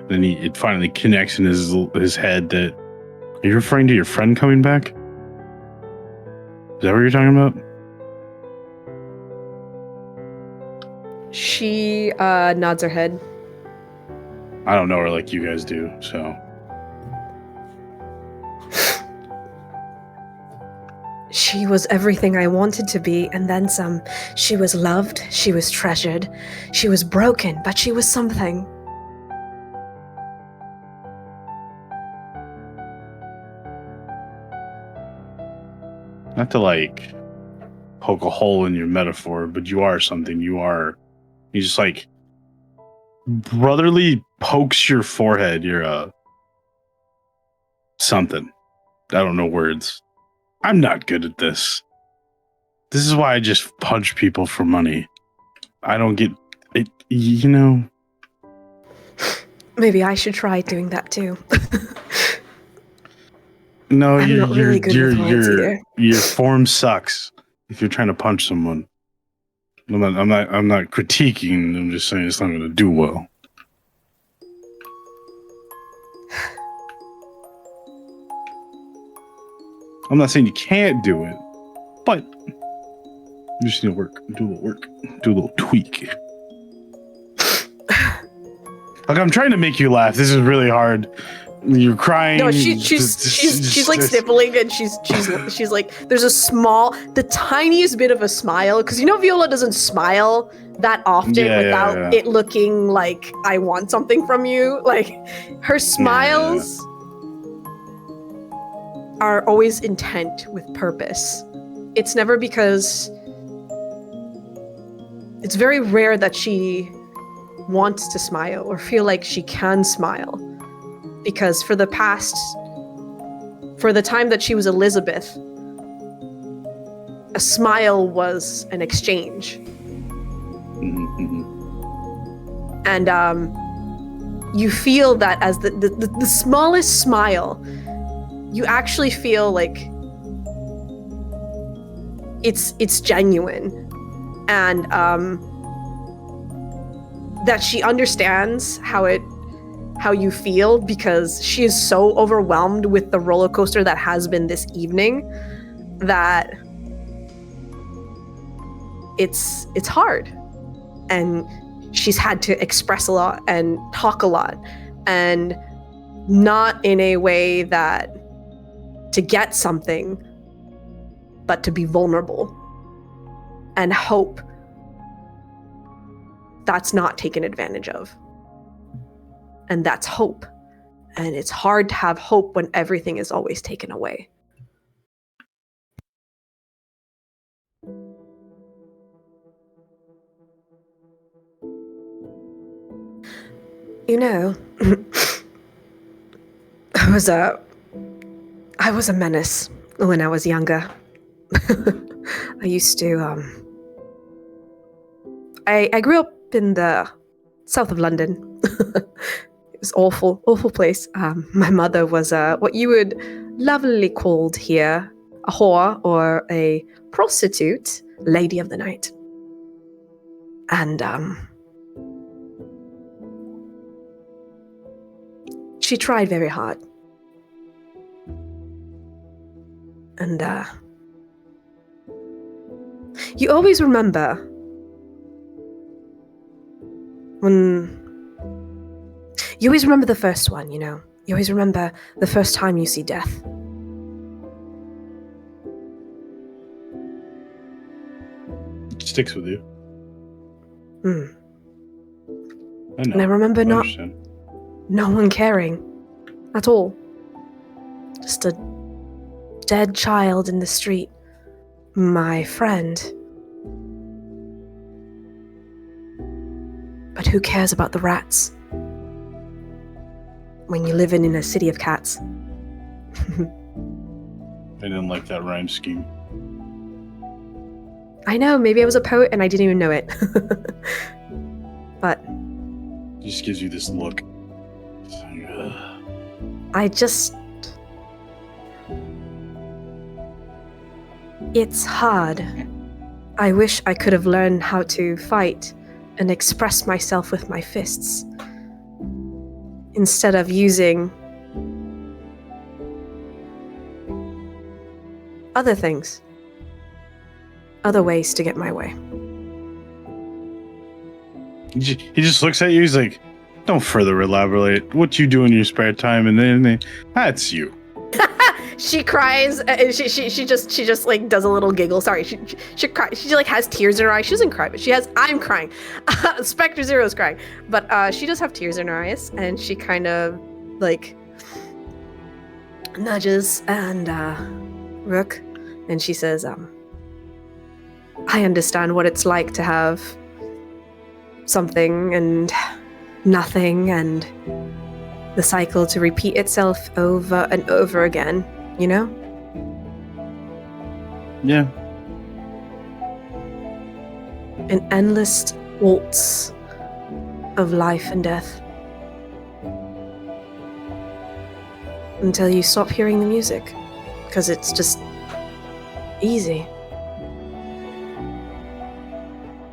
Then it finally connects in his head that, are you referring to your friend coming back? Is that what you're talking about? She nods her head. I don't know her like you guys do, so. She was everything I wanted to be, and then some. She was loved, she was treasured, she was broken, but she was something. Not to like poke a hole in your metaphor, but you are something. You just like brotherly pokes your forehead. You're something. I don't know words. I'm not good at this. This is why I just punch people for money. I don't get it, you know. Maybe I should try doing that too. No, I'm not really good with words either. Your form sucks if you're trying to punch someone. I'm not critiquing. I'm just saying it's not going to do well. I'm not saying you can't do it, but you just need to do a little work, do a little tweak. Like, I'm trying to make you laugh. This is really hard. You're crying. No, she's like sniffling, and she's like, there's the tiniest bit of a smile, because Viola doesn't smile that often without it looking like I want something from you. Like, her smiles are always intent with purpose. It's never because. It's very rare that she wants to smile or feel like she can smile. Because for the time that she was Elizabeth, a smile was an exchange. And you feel that as the smallest smile, you actually feel like it's genuine. And that she understands how you feel, because she is so overwhelmed with the roller coaster that has been this evening that it's hard. And she's had to express a lot and talk a lot, and not in a way that to get something, but to be vulnerable and hope that's not taken advantage of. And that's hope. And it's hard to have hope when everything is always taken away. I was a menace when I was younger. I used to, I grew up in the south of London. It was awful place. My mother was what you would lovingly called here a whore or a prostitute, lady of the night. And she tried very hard. And you always remember you always remember the first one, You always remember the first time you see death. It sticks with you. I know. And I remember no one caring at all. Just a dead child in the street. My friend. But who cares about the rats? When you live in a city of cats. I didn't like that rhyme scheme. I know, maybe I was a poet and I didn't even know it. But It just gives you this look. I just... It's hard. I wish I could have learned how to fight and express myself with my fists, instead of using other things. Other ways to get my way. He just looks at you. He's like, "Don't further elaborate. What you do in your spare time?" And then that's you. She cries. She just like does a little giggle. Sorry, she cries. She like has tears in her eyes. She doesn't cry, but she has. I'm crying. Spectre Zero's crying, but she does have tears in her eyes, and she kind of like nudges and Rook, and she says, "I understand what it's like to have something and nothing, and the cycle to repeat itself over and over again, you know?" Yeah. An endless waltz of life and death. Until you stop hearing the music, because it's just easy.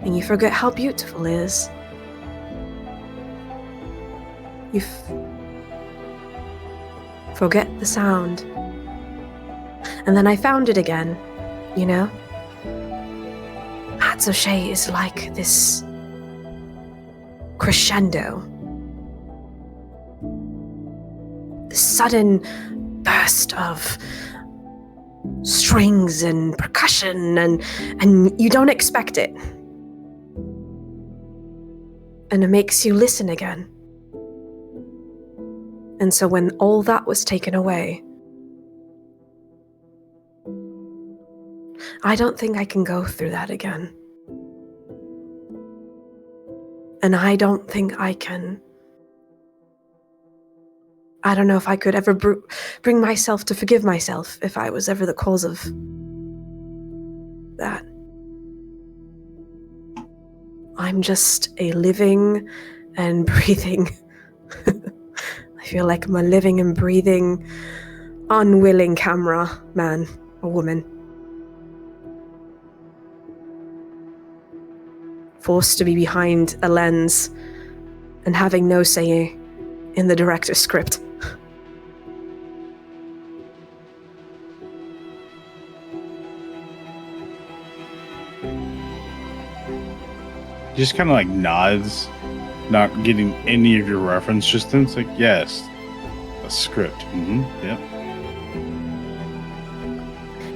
And you forget how beautiful it is. You forget the sound. And then I found it again, you know? Hatsushe is like this crescendo. This sudden burst of strings and percussion and you don't expect it. And it makes you listen again. And so when all that was taken away, I don't think I can go through that again. And I don't think I can. I don't know if I could ever bring myself to forgive myself if I was ever the cause of that. I'm just a living and breathing. I feel like I'm a living and breathing, unwilling camera man or woman. Forced to be behind a lens and having no say in the director's script. Just kind of like nods, not getting any of your reference. Just then it's like, yes, a script. Yep.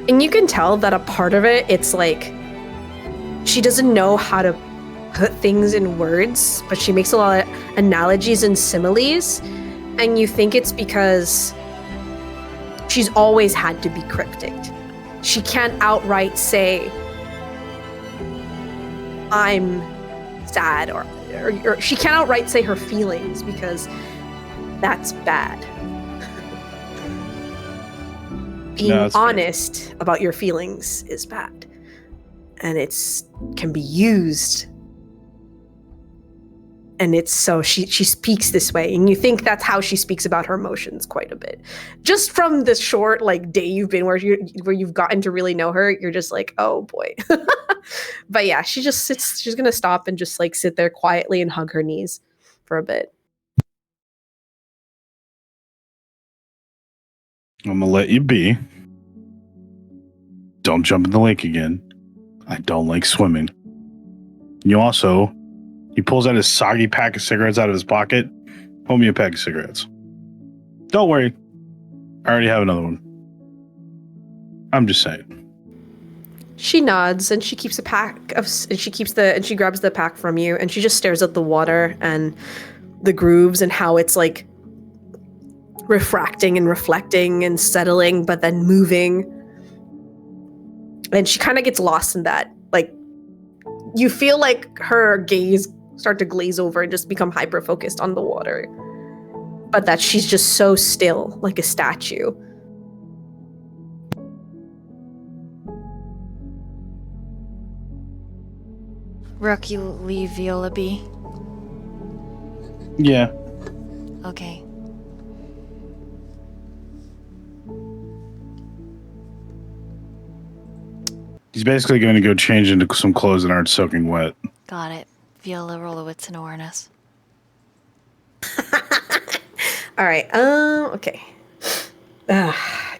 And you can tell that a part of it, it's like she doesn't know how to put things in words, but she makes a lot of analogies and similes, and you think it's because she's always had to be cryptic. She can't outright say, "I'm sad," or she can't outright say her feelings because that's bad. Being honest about your feelings is bad, and can be used. And it's so she speaks this way, and you think that's how she speaks about her emotions quite a bit. Just from the short like day you've been where you've gotten to really know her, you're just like, oh boy. But yeah, she just sits. She's gonna stop and just like sit there quietly and hug her knees for a bit. I'm gonna let you be. Don't jump in the lake again. I don't like swimming. He pulls out his soggy pack of cigarettes out of his pocket. Hold me a pack of cigarettes. Don't worry. I already have another one. I'm just saying. She nods and she keeps a pack of, and she grabs the pack from you, and she just stares at the water and the grooves and how it's like refracting and reflecting and settling, but then moving. And she kind of gets lost in that. Like, you feel like her gaze start to glaze over and just become hyper-focused on the water. But that she's just so still, like a statue. Rook, you leave Viola be? Yeah. Okay. He's basically going to go change into some clothes that aren't soaking wet. Got it. Viola, roll a wits and awareness. All right. Okay.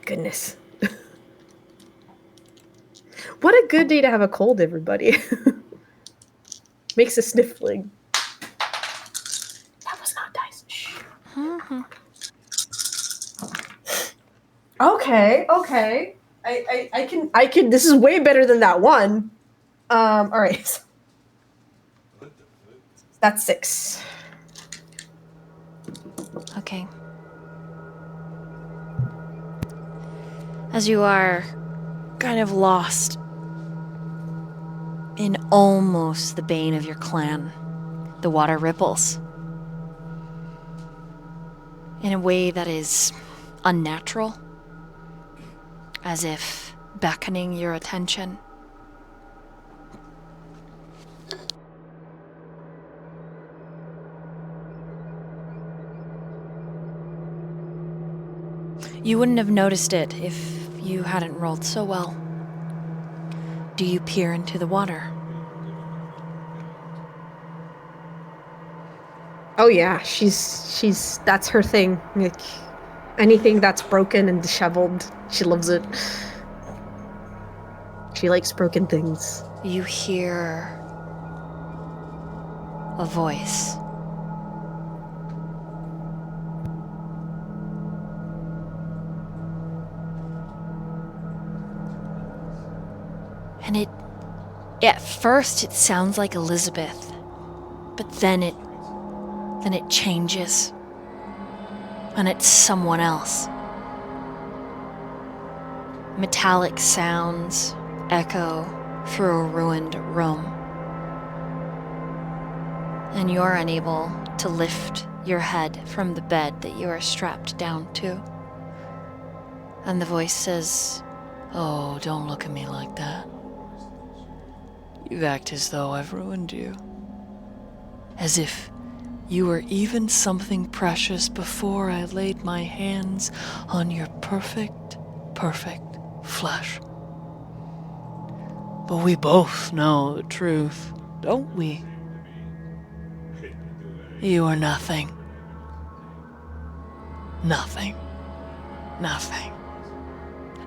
Goodness. What a good day to have a cold, everybody. Makes a sniffling. That was not dice. Shh. Okay. I can. This is way better than that one. All right. That's 6. Okay. As you are kind of lost in almost the bane of your clan, the water ripples in a way that is unnatural, as if beckoning your attention. You wouldn't have noticed it if you hadn't rolled so well. Do you peer into the water? Oh yeah, she's that's her thing. Like anything that's broken and disheveled, she loves it. She likes broken things. You hear a voice. And at first it sounds like Elizabeth, but then it changes, and it's someone else. Metallic sounds echo through a ruined room, and you're unable to lift your head from the bed that you are strapped down to. And the voice says, "Oh, don't look at me like that. You act as though I've ruined you. As if you were even something precious before I laid my hands on your perfect flesh. But we both know the truth, don't we? You are nothing. Nothing. Nothing.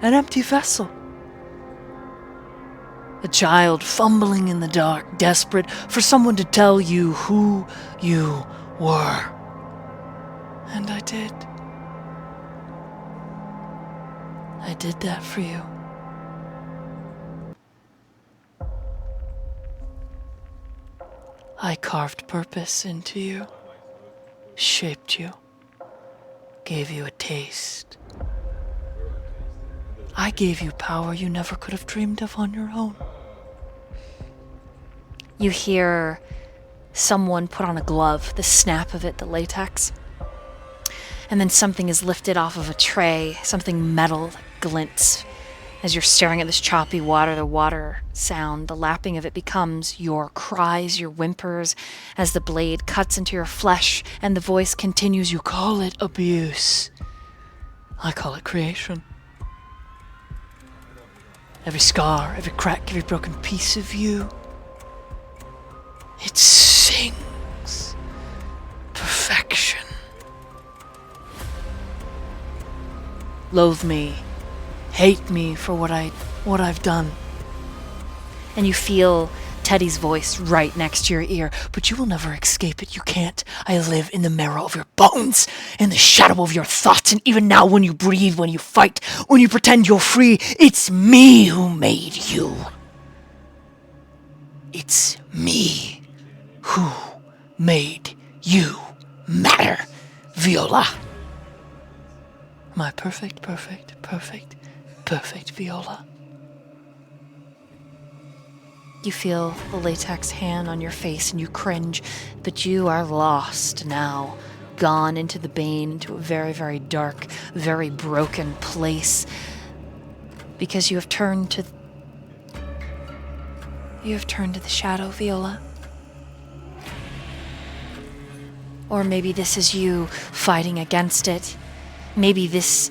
An empty vessel. A child fumbling in the dark, desperate for someone to tell you who you were. And I did. I did that for you. I carved purpose into you, shaped you, gave you a taste. I gave you power you never could have dreamed of on your own." You hear someone put on a glove, the snap of it, the latex. And then something is lifted off of a tray, something metal that glints. As you're staring at this choppy water, the water sound, the lapping of it becomes your cries, your whimpers, as the blade cuts into your flesh, and the voice continues, "You call it abuse. I call it creation. Every scar, every crack, every broken piece of you, it sings perfection. Loathe me, hate me for what I've done." And you feel Teddy's voice right next to your ear, "But you will never escape it. You can't. I live in the marrow of your bones, in the shadow of your thoughts, and even now when you breathe, when you fight, when you pretend you're free, it's me who made you. It's me who made you matter, Viola." My perfect Viola. You feel the latex hand on your face and you cringe, but you are lost now, gone into the bane, into a very, very dark, very broken place, because you have turned to the shadow, Viola. Or maybe this is you fighting against it. Maybe this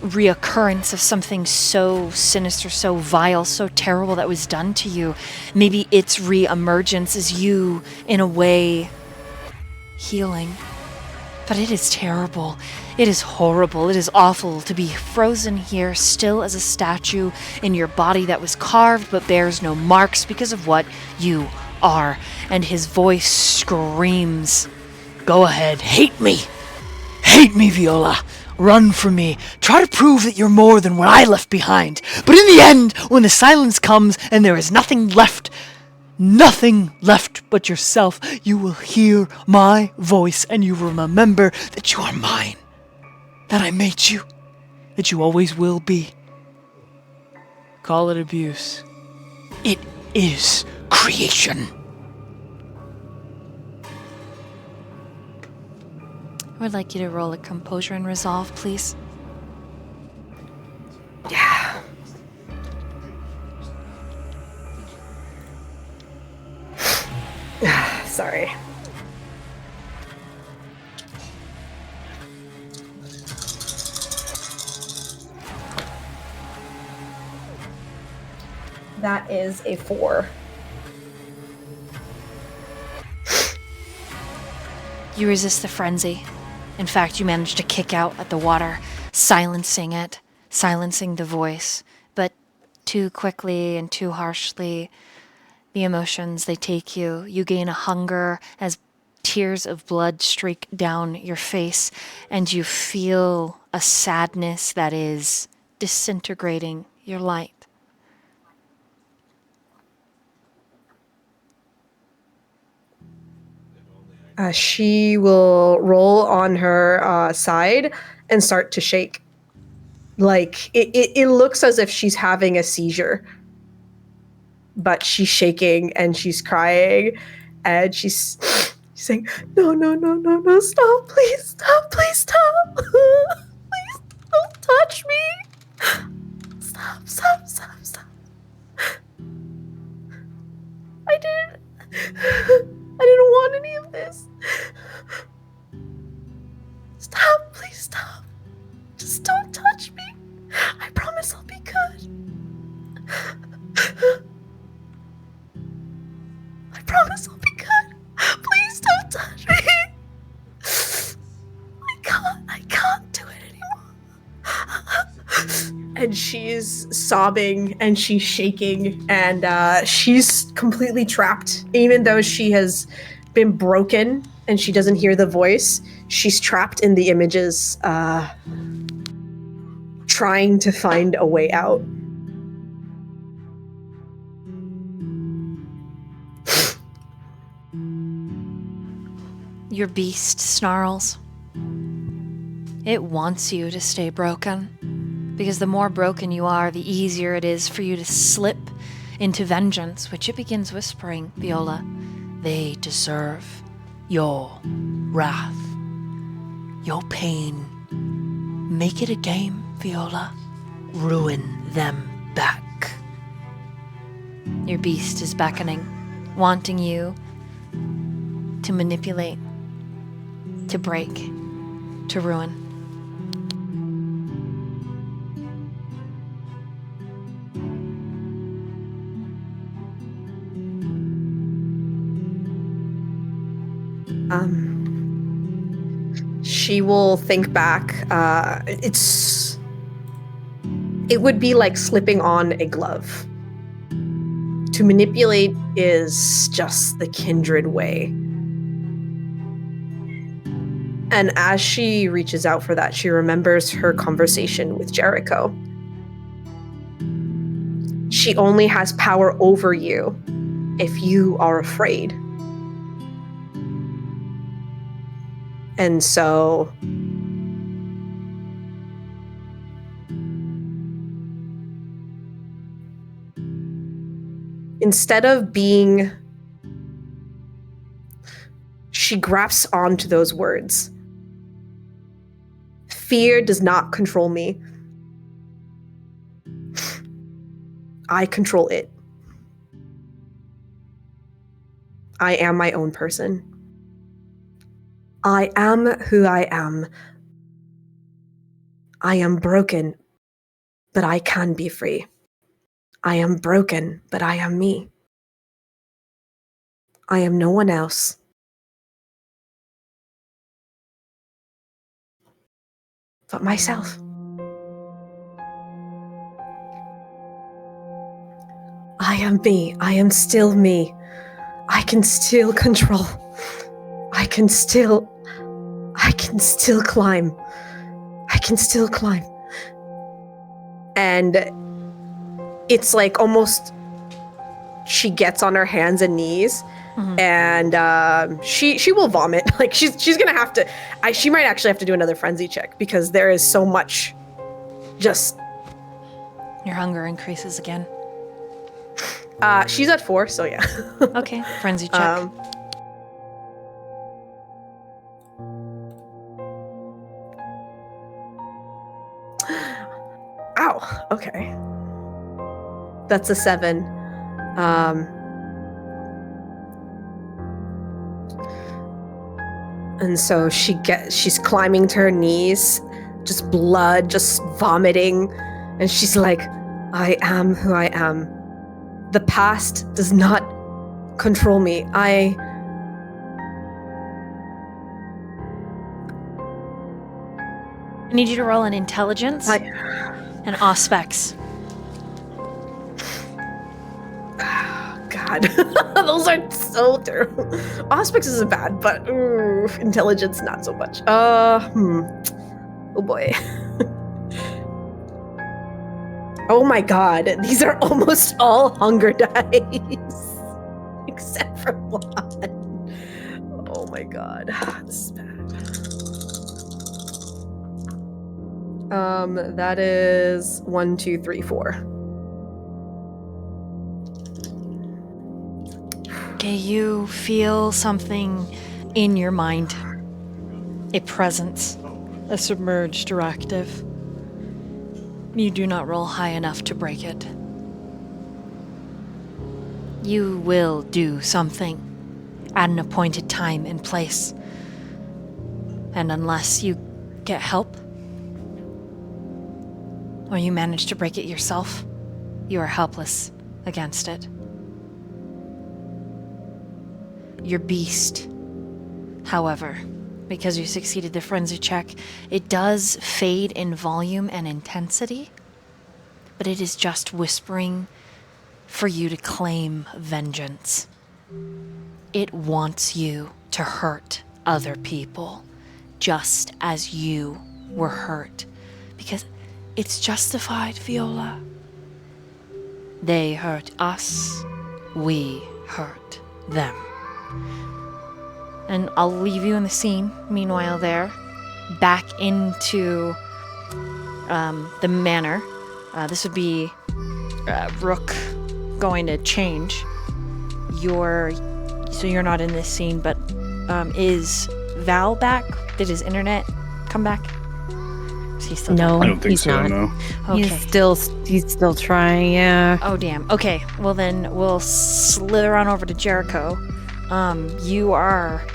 reoccurrence of something so sinister, so vile, so terrible that was done to you. Maybe its re-emergence is you, in a way, healing. But it is terrible. It is horrible. It is awful to be frozen here, still as a statue in your body that was carved but bears no marks because of what you are. And his voice screams, "Go ahead, hate me! Hate me, Viola! Run from me. Try to prove that you're more than what I left behind. But in the end, when the silence comes and there is nothing left but yourself, you will hear my voice and you will remember that you are mine. That I made you. That you always will be. Call it abuse. It is creation." I would like you to roll a composure and resolve, please. Yeah. Sorry. That is a 4. You resist the frenzy. In fact, you manage to kick out at the water, silencing it, silencing the voice. But too quickly and too harshly, the emotions, they take you. You gain a hunger as tears of blood streak down your face, and you feel a sadness that is disintegrating your light. She will roll on her side and start to shake. Like, it looks as if she's having a seizure. But she's shaking and she's crying and she's saying, "No, stop, please, stop. Please don't touch me. Stop. I didn't want any of this. Stop, please stop. Just don't touch me. I promise I'll be good. I promise I'll be good. Please don't touch me. I can't do it anymore." And she's sobbing and she's shaking and she's completely trapped. Even though she has been broken and she doesn't hear the voice, she's trapped in the images, trying to find a way out. Your beast snarls. It wants you to stay broken, because the more broken you are, the easier it is for you to slip into vengeance, which it begins whispering, Viola. They deserve your wrath, your pain. Make it a game, Viola. Ruin them back. Your beast is beckoning, wanting you to manipulate, to break, to ruin. She will think back. It would be like slipping on a glove. To manipulate is just the kindred way. And as she reaches out for that, she remembers her conversation with Jericho. She only has power over you if you are afraid. And so instead of being... She grasps onto those words. Fear does not control me. I control it. I am my own person. I am who I am. I am broken, but I can be free. I am broken, but I am me. I am no one else. But myself. I am me. I am still me. I can still control. I can still climb. I can still climb. And it's like almost she gets on her hands and knees, and she will vomit. Like she's gonna have to. She might actually have to do another frenzy check because there is so much. Just Your hunger increases again. she's at 4, so yeah. Okay, frenzy check. Ow. Okay. That's a 7. And so she's climbing to her knees, just blood, just vomiting, and she's like, I am who I am. The past does not control me. I need you to roll an intelligence and auspex. God, those are so terrible. Auspex isn't bad, but intelligence not so much. Oh boy. Oh my God, these are almost all hunger dice, except for one. Oh my God, this is bad. That is 1, 2, 3, 4. Okay, you feel something in your mind. A presence. A submerged directive. You do not roll high enough to break it. You will do something at an appointed time and place. And unless you get help, or you manage to break it yourself, you are helpless against it. Your beast, however, because you succeeded the frenzy check, it does fade in volume and intensity, but it is just whispering for you to claim vengeance. It wants you to hurt other people, just as you were hurt, because it's justified, Viola. They hurt us, we hurt them. And I'll leave you in the scene, meanwhile there, back into the manor. This would be Rook going to change. So you're not in this scene, but is Val back? Did his internet come back? Is he still No, I don't think he's so, not. no. Okay. He's still trying, yeah. Oh, damn. Okay, well then we'll slither on over to Jericho. You are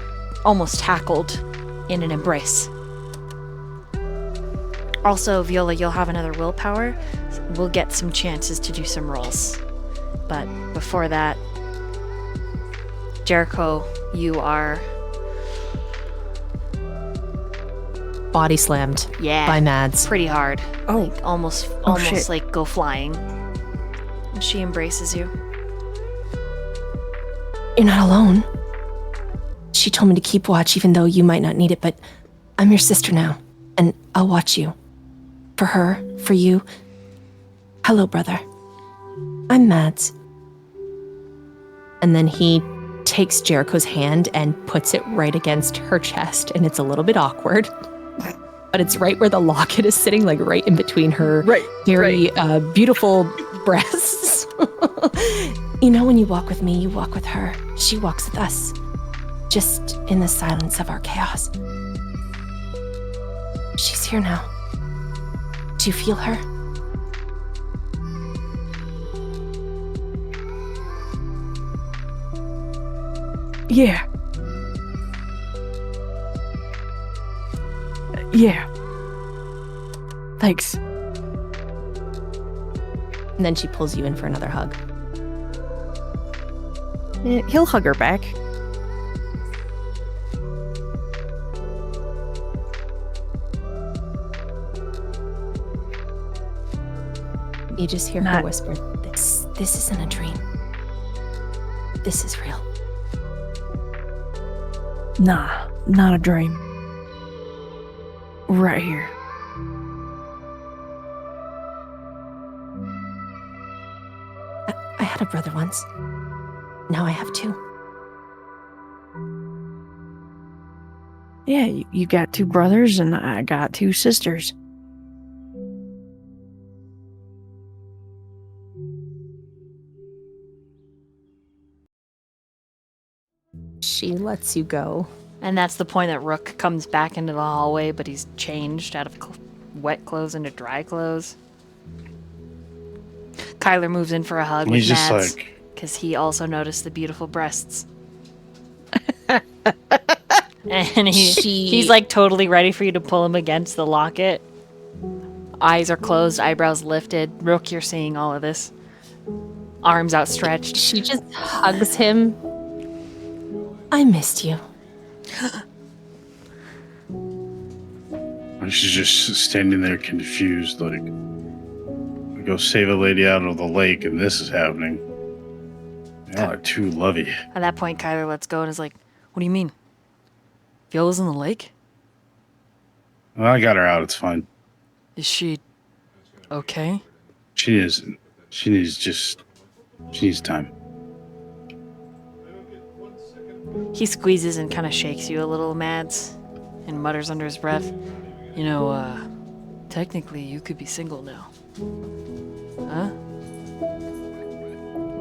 almost tackled in an embrace. Also, Viola, you'll have another willpower. We'll get some chances to do some rolls. But before that, Jericho, you are... Body slammed by Mads. pretty hard. Oh. Like, almost shit. like go flying. And she embraces you. You're not alone. She told me to keep watch even though you might not need it, but I'm your sister now, and I'll watch you. For her, for you. Hello, brother. I'm Mads. And then he takes Jericho's hand and puts it right against her chest, and it's a little bit awkward. But it's right where the locket is sitting, like right in between her very beautiful breasts. You know, when you walk with me, you walk with her. She walks with us. Just in the silence of our chaos. She's here now. Do you feel her? Yeah. Yeah. Thanks. And then she pulls you in for another hug. He'll hug her back. You just hear her whisper, this isn't a dream. This is real. Nah, not a dream. Right here. I had a brother once. Now I have two. Yeah, you got two brothers and I got two sisters. She lets you go. And that's the point that Rook comes back into the hallway, but he's changed out of wet clothes into dry clothes. Kyler moves in for a hug with He's just Mads, like, because he also noticed the beautiful breasts. And he's like totally ready for you to pull him against the locket. Eyes are closed, eyebrows lifted. Rook, you're seeing all of this. Arms outstretched. She just hugs him. I missed you. and she's just standing there confused, like, we go save a lady out of the lake, and this is happening. Y'all are too lovey. At that point, Kyler lets go and is like, what do you mean? Viola's in the lake? Well, I got her out. It's fine. Is she okay? She isn't. She needs time. He squeezes and kind of shakes you a little, Mads, and mutters under his breath, you know, technically you could be single now. Huh?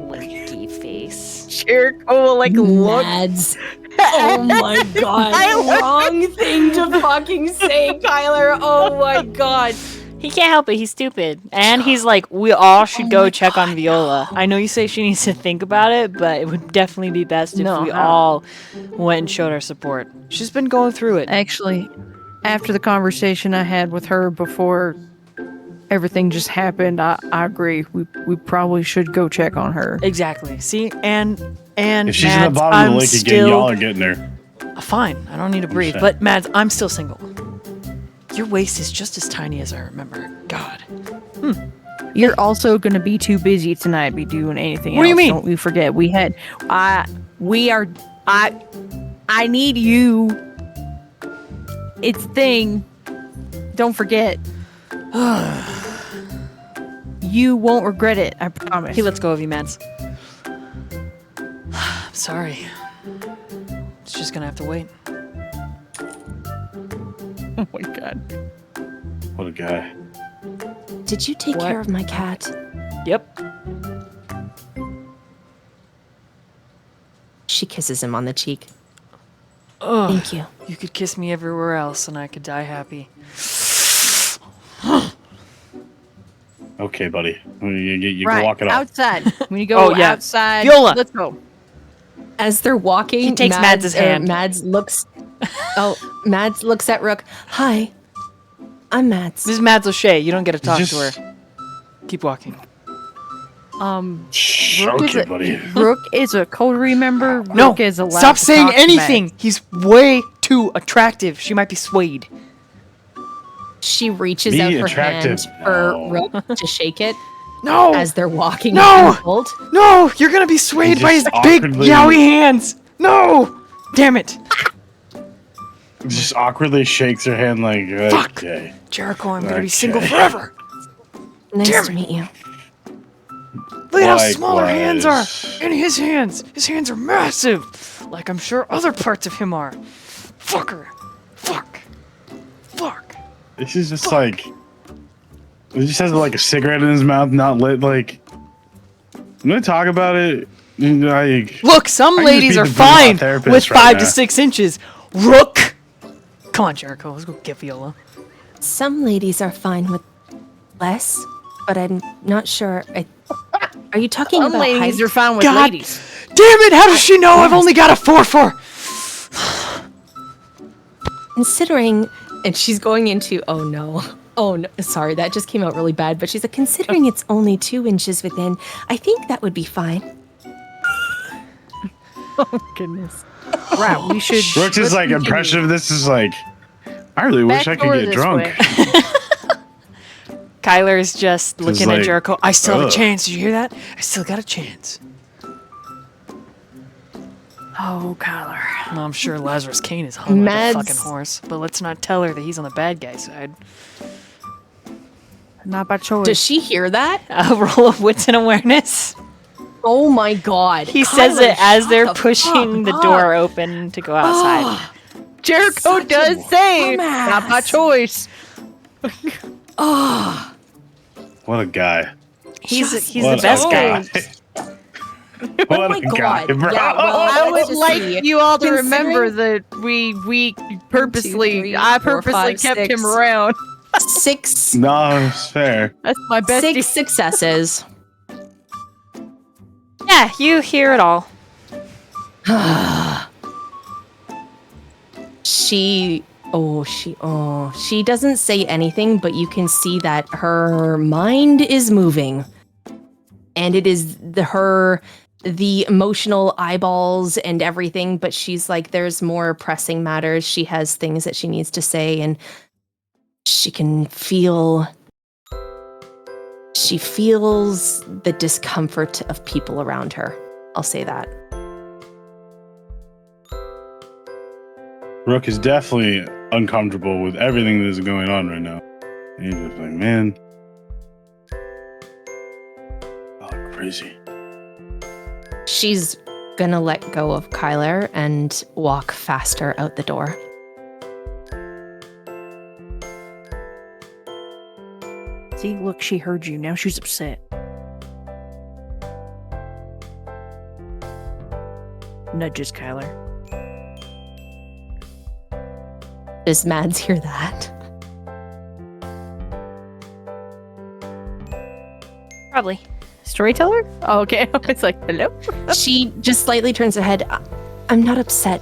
Winky face. Jericho like Mads. Oh my god. Wrong thing to fucking say, Kyler. Oh my god. He can't help it. He's stupid. And he's like, we all should go check on Viola. I know you say she needs to think about it, but it would definitely be best if we all went and showed our support. She's been going through it. Actually, after the conversation I had with her before everything just happened, I agree. We probably should go check on her. Exactly. See? And if she's Mads, in the bottom of the lake again, y'all are getting her. Fine. I don't need to breathe. But Mads, I'm still single. Your waist is just as tiny as I remember. God. You're also gonna be too busy tonight to be doing anything else. What do you mean? Don't we forget I need you. It's a thing. Don't forget. You won't regret it, I promise. He lets go of you, Mads. I'm sorry. It's just gonna have to wait. Oh my god. What a guy. Did you take care of my cat? Yep. She kisses him on the cheek. Oh, thank you. You could kiss me everywhere else and I could die happy. Okay, buddy. You right. can walk it off. Outside. When you go outside. Viola. Let's go. As they're walking, He takes Mads' hand. Mads looks at Rook. Hi, I'm Mads. This is Mads O'Shea. You don't get to talk to her. Keep walking. Okay, buddy. Rook is a coterie member. No, Rook is allowed stop to saying talk to anything. Mads. He's way too attractive. She might be swayed. She reaches Be out her attractive. hand for No. Rook to shake it No. as they're walking. No! in the cold. No, you're gonna be swayed by his just big awkwardly- yowie hands. No! Damn it. Just awkwardly shakes her hand like, Fuck. okay. Jericho, I'm gonna be Okay. single forever. Nice Damn to it. meet you. Look at how small her hands are. Likewise. And his hands. His hands are massive. Like I'm sure other parts of him are. Fucker. Fuck. Fuck. This is just like, he just has like a cigarette in his mouth, not lit. Like, gonna talk about it. Like, Look, some I can just ladies be are the Bruno fine therapist with right 5 to now. 6 inches. Rook! Come on, Jericho. Let's go get Viola. Some ladies are fine with less, but I'm not sure. Are you talking Some about ladies height? are fine with God. ladies. Damn it! How does she know I've only got a 4-4? Considering, and she's going into, oh no, sorry, that just came out really bad, but she's like, considering it's only 2 inches within, I think that would be fine. Oh, goodness. Right, we should... Rook's let's like continue. impression of this is like, I really wish I Back door could get this drunk. way. Kyler is just looking at like, Jericho. I still have a ugh. chance. Did you hear that? I still got a chance. Oh, Kyler. No, I'm sure Lazarus Kane is hung like a Mads- fucking horse, but let's not tell her that he's on the bad guy side. Not by choice. Does she hear that? A roll of wits and awareness. Oh my god. He says Kyler, it as shut they're the pushing the fuck door up. open to go outside. Jericho Such a does say, dumbass. not by choice. Oh, What a guy. He's the What a best guy. What my a guy, God. bro. Yeah, well, I let's would just like see. you all to Considering- remember that we purposely, 3, I 4, purposely 5, kept 6. him around. 6 No, it's fair. That's my bestie. successes. Yeah, you hear it all. She doesn't say anything, but you can see that her mind is moving. And it is the emotional eyeballs and everything, but she's like, there's more pressing matters. She has things that she needs to say, and she feels the discomfort of people around her. I'll say that. Rook is definitely uncomfortable with everything that is going on right now. He's just like, man. Oh, crazy. She's gonna let go of Kyler and walk faster out the door. See, look, she heard you. Now she's upset. Nudges Kyler. Does Mads hear that? Probably. Storyteller? Oh, okay. It's like, hello? She just slightly turns her head. I'm not upset.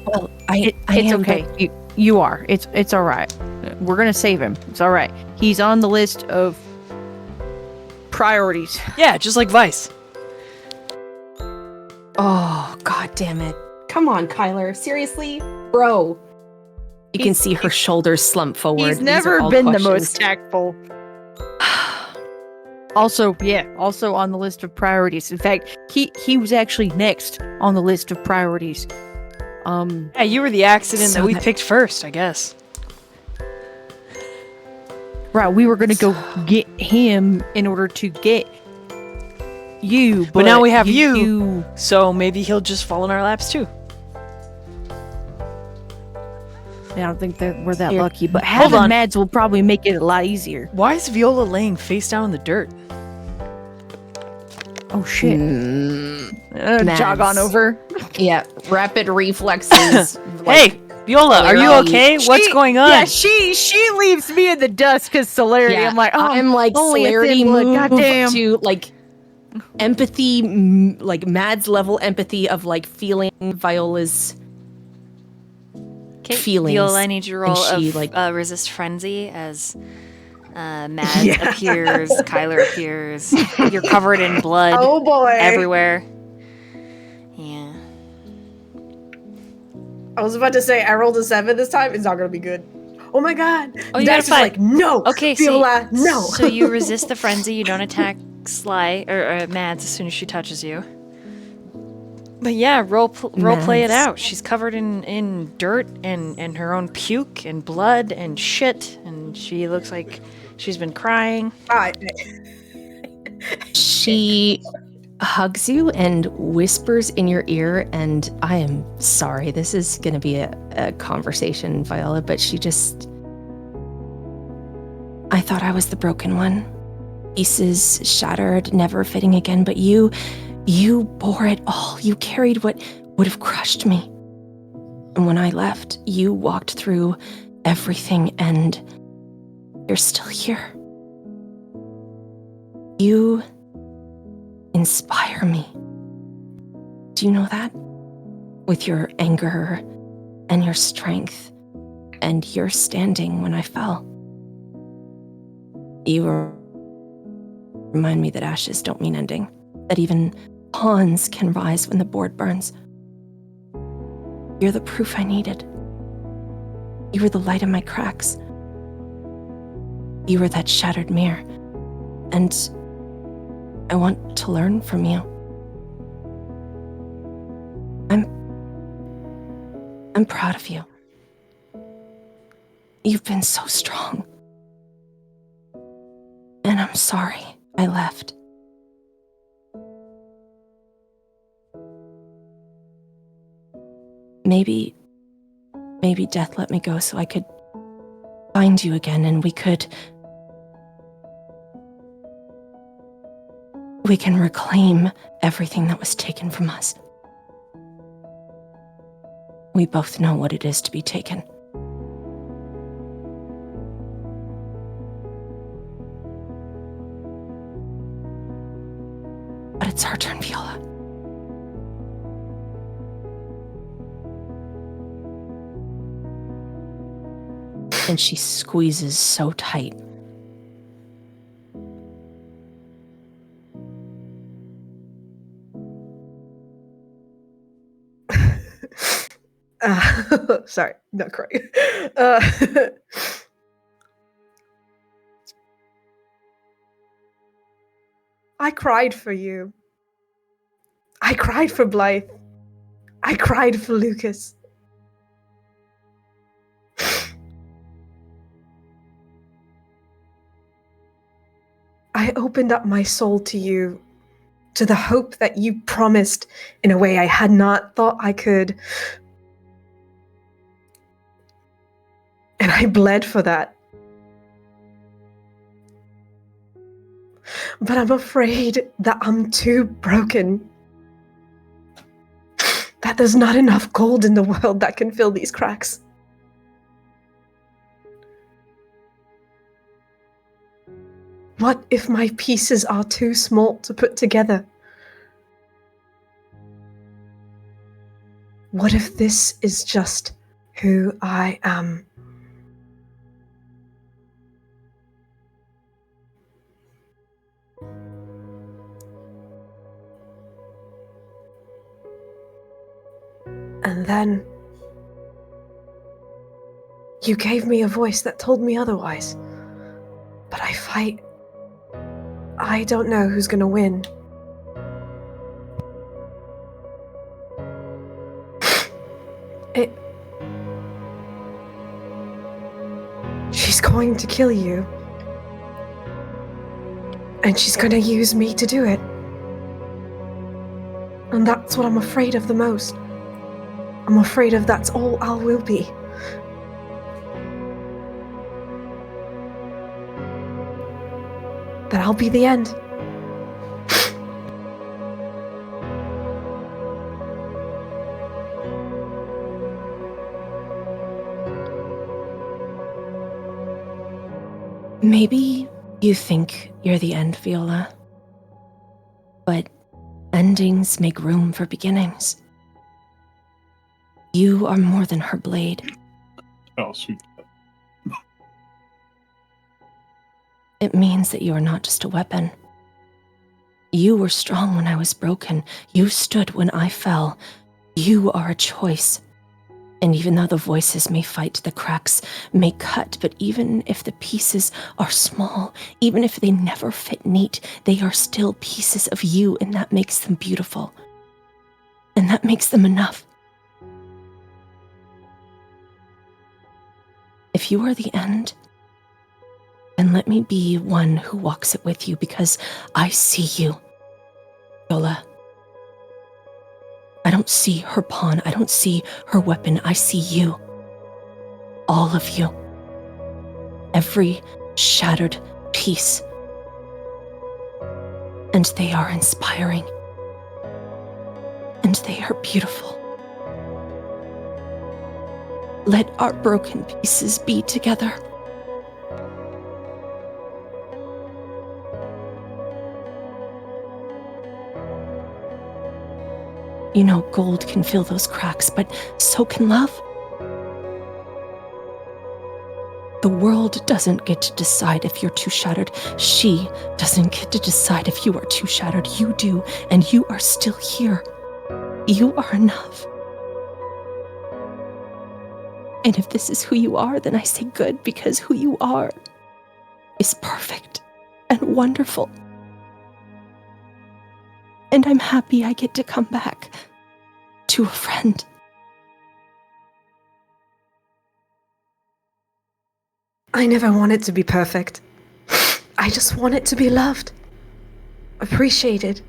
Well, I It's am, okay. You are. It's all right. We're gonna save him. It's all right. He's on the list of priorities. Yeah, just like Vice. Oh, god damn it. Come on, Kyler. Seriously? Bro. You can see her shoulders slump forward. He's These are never all been the questions. most tactful. Also on the list of priorities. In fact, he was actually next on the list of priorities. Yeah, you were the accident So that we that- picked first, I guess. Right, we were gonna go get him in order to get you, But now we have you. you. So maybe he'll just fall in our laps too. I don't think that we're that Here. lucky, but Hold having on. Mads will probably make it a lot easier. Why is Viola laying face down in the dirt? Oh shit! Mads. Jog on over. Yeah, rapid reflexes. Hey, Viola, are you Clearly- okay? What's going on? Yeah, she leaves me in the dust because celerity. Yeah, I'm like, oh, I'm like only a celerity thin blood, move goddamn. to like empathy, like Mads level empathy of like feeling Viola's Okay, feelings. Viola, I need you to roll she, of like- resist frenzy as Mads appears, Kyler appears. You're covered in blood Oh boy. everywhere. Yeah. I was about to say I rolled a 7 this time. It's not gonna be good. Oh my god. Oh, you That's got a just 5. like no. Okay, Viola, so, no. so you resist the frenzy. You don't attack Sly or Mads as soon as she touches you. But yeah, role play it Mads. out. She's covered in dirt and her own puke and blood and shit, and she looks like she's been crying. She hugs you and whispers in your ear, and I am sorry, this is going to be a conversation, Viola, but I thought I was the broken one. Pieces shattered, never fitting again, but you bore it all. You carried what would have crushed me. And when I left, you walked through everything, and you're still here. You inspire me. Do you know that? With your anger and your strength and your standing when I fell. You remind me that ashes don't mean ending, that even pawns can rise when the board burns. You're the proof I needed. You were the light in my cracks. You were that shattered mirror. And I want to learn from you. I'm proud of you. You've been so strong. And I'm sorry I left. Maybe death let me go so I could find you again, and we can reclaim everything that was taken from us. We both know what it is to be taken. But it's our turn, Viola. And she squeezes so tight. Sorry, not crying. I cried for you. I cried for Blythe. I cried for Lucas. I opened up my soul to you, to the hope that you promised in a way I had not thought I could. And I bled for that. But I'm afraid that I'm too broken. That there's not enough gold in the world that can fill these cracks. What if my pieces are too small to put together? What if this is just who I am? And then you gave me a voice that told me otherwise. But I fight. I don't know who's gonna win. She's going to kill you. And she's gonna use me to do it. And that's what I'm afraid of the most. I'm afraid of that's all I will be. That I'll be the end. Maybe you think you're the end, Viola. But endings make room for beginnings. You are more than her blade. Oh, sweet. It means that you are not just a weapon. You were strong when I was broken. You stood when I fell. You are a choice. And even though the voices may fight, the cracks may cut, but even if the pieces are small, even if they never fit neat, they are still pieces of you, and that makes them beautiful. And that makes them enough. If you are the end, then let me be one who walks it with you, because I see you, Viola. I don't see her pawn. I don't see her weapon. I see you. All of you. Every shattered piece. And they are inspiring. And they are beautiful. Let our broken pieces be together. You know, gold can fill those cracks, but so can love. The world doesn't get to decide if you're too shattered. She doesn't get to decide if you are too shattered. You do, and you are still here. You are enough. And if this is who you are, then I say good, because who you are is perfect and wonderful. And I'm happy I get to come back to a friend. I never wanted to be perfect. I just wanted to be loved, appreciated.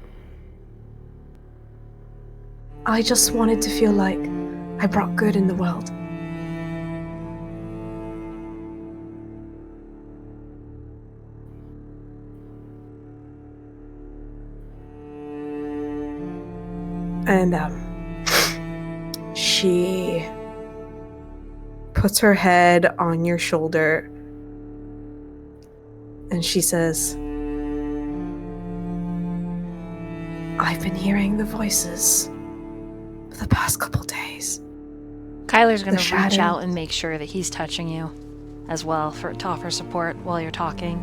I just wanted to feel like I brought good in the world. And she puts her head on your shoulder and she says, I've been hearing the voices for the past couple days. Kyler's going The to reach shadow. out and make sure that he's touching you as well to offer support while you're talking.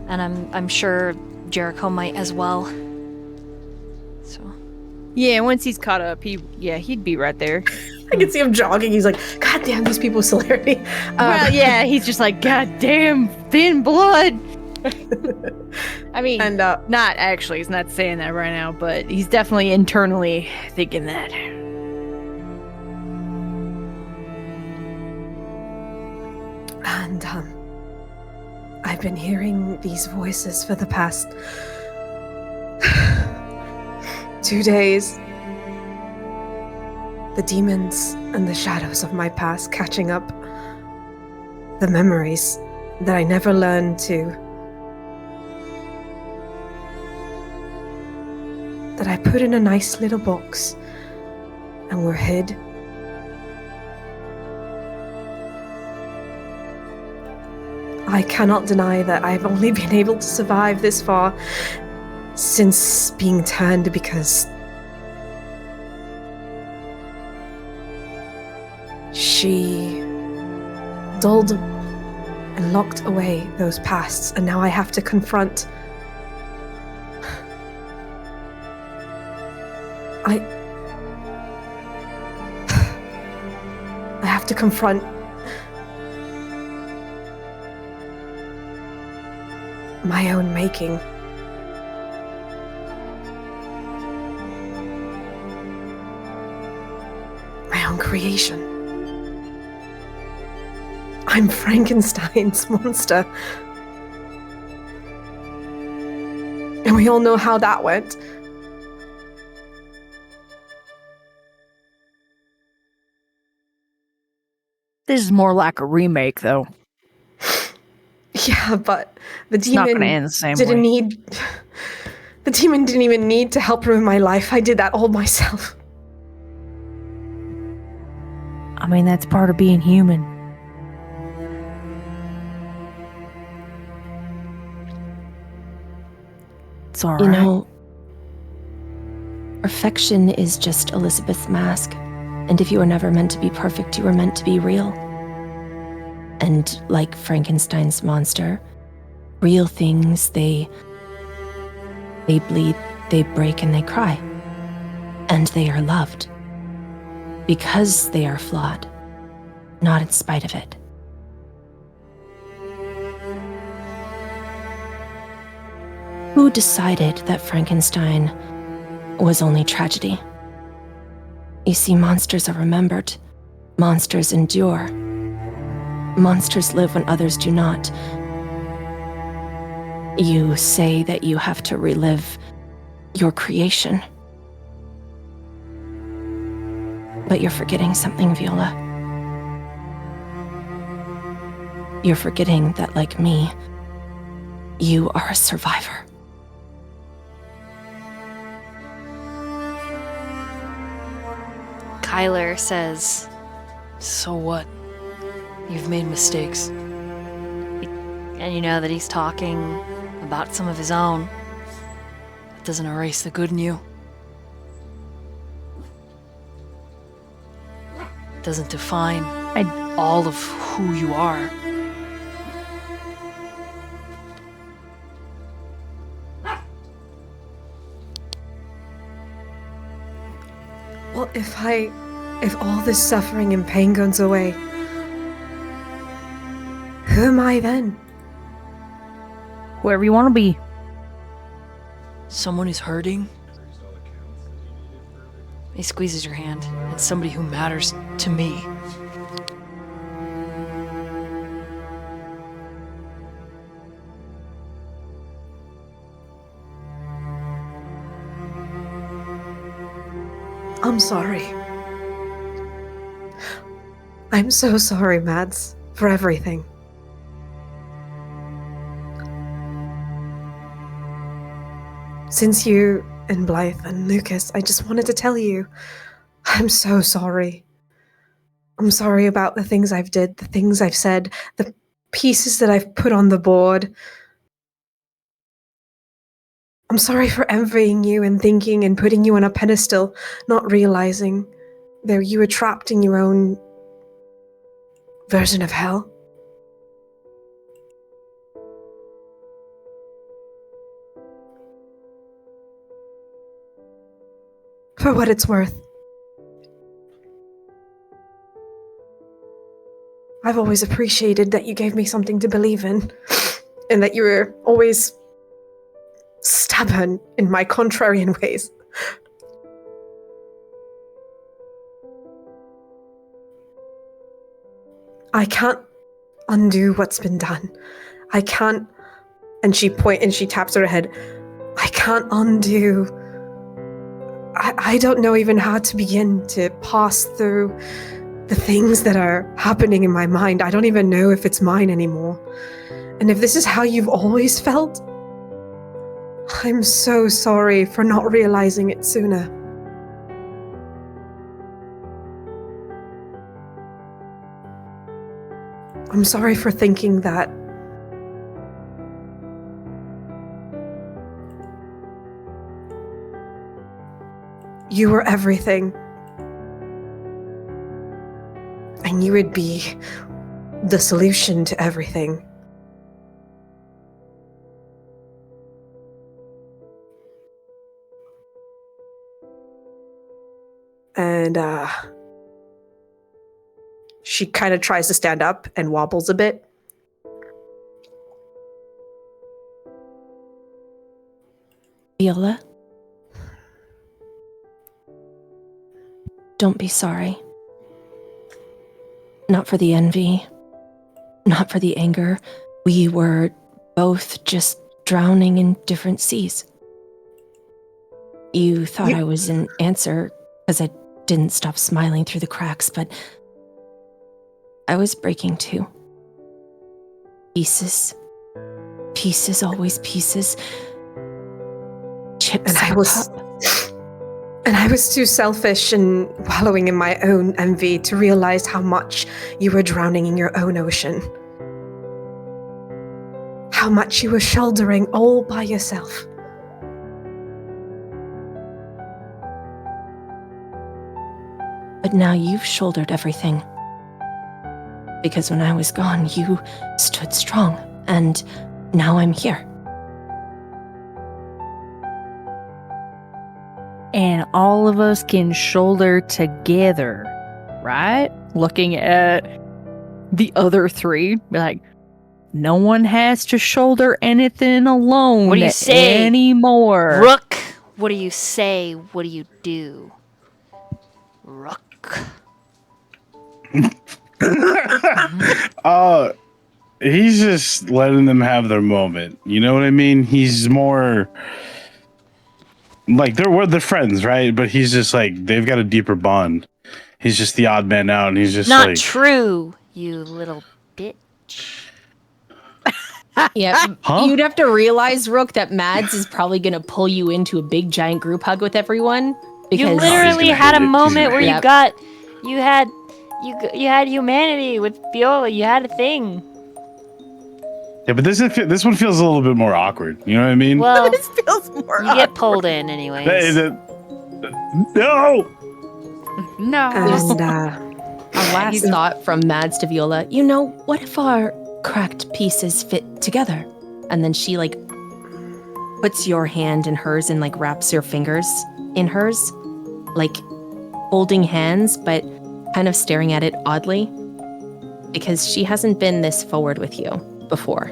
And I'm sure Jericho might as well. So Yeah, once he's caught up, he'd be right there. I can see him jogging. He's like, God damn, these people still hear me. Well, yeah, he's just like, God damn, thin blood. I mean, And not actually, he's not saying that right now, but he's definitely internally thinking that. And I've been hearing these voices for the past 2 days. The demons and the shadows of my past catching up. The memories that I never learned to. That I put in a nice little box and were hid. I cannot deny that I've only been able to survive this far since being turned because she dulled and locked away those pasts, and now I have to confront. I have to confront my own making. My own creation. I'm Frankenstein's monster. And we all know how that went. This is more like a remake, though. Yeah, but the It's not demon going to end the same didn't way. need. The demon didn't even need to help ruin my life. I did that all myself. I mean, that's part of being human. It's all right. You know, perfection is just Elizabeth's mask. And if you were never meant to be perfect, you were meant to be real. And like Frankenstein's monster, real things, they bleed, they break, and they cry. And they are loved. Because they are flawed, not in spite of it. Who decided that Frankenstein was only tragedy? You see, monsters are remembered. Monsters endure. Monsters live when others do not. You say that you have to relive your creation. But you're forgetting something, Viola. You're forgetting that, like me, you are a survivor. Tyler says, "So what? You've made mistakes." And you know that he's talking about some of his own. That doesn't erase the good in you. It doesn't define all of who you are. Well, if all this suffering and pain goes away, who am I then? Whoever you want to be. Someone who's hurting. He squeezes your hand. It's somebody who matters to me. I'm sorry. I'm so sorry, Mads, for everything. Since you and Blythe and Lucas, I just wanted to tell you, I'm so sorry. I'm sorry about the things I've did, the things I've said, the pieces that I've put on the board. I'm sorry for envying you and thinking and putting you on a pedestal, not realizing that you were trapped in your own version of hell. For what it's worth, I've always appreciated that you gave me something to believe in, and that you were always stubborn in my contrarian ways. I can't undo what's been done. I can't, and she taps her head. I can't undo. I don't know even how to begin to pass through the things that are happening in my mind. I don't even know if it's mine anymore. And if this is how you've always felt, I'm so sorry for not realizing it sooner. I'm sorry for thinking that you were everything, and you would be the solution to everything. And she kind of tries to stand up and wobbles a bit. Viola? Don't be sorry. Not for the envy. Not for the anger. We were both just drowning in different seas. You thought I was an answer because I didn't stop smiling through the cracks, but I was breaking too. Pieces. Pieces, always pieces. Chips. And I was too selfish and wallowing in my own envy to realize how much you were drowning in your own ocean. How much you were shouldering all by yourself. But now you've shouldered everything. Because when I was gone, you stood strong, and now I'm here. And all of us can shoulder together, right? Looking at the other three, be like, no one has to shoulder anything alone. What do you say anymore? Rook, what do you say? What do you do? Rook. He's just letting them have their moment. You know what I mean? He's more like they're friends, right? But he's just like they've got a deeper bond. He's just the odd man out, and he's just not like, true, you little bitch. Yeah, Huh? you'd have to realize, Rook, that Mads is probably going to pull you into a big giant group hug with everyone You Because literally gonna had a hate it. He's moment gonna where hate it. you had humanity with Viola. You had a thing. Yeah, but this one feels a little bit more awkward. You know what I mean? Well, This feels more you get awkward. pulled in anyways. No. No. And a last thought from Mads to Viola. You know, what if our cracked pieces fit together? And then she like puts your hand in hers and like wraps your fingers in hers, like holding hands, but kind of staring at it oddly because she hasn't been this forward with you before.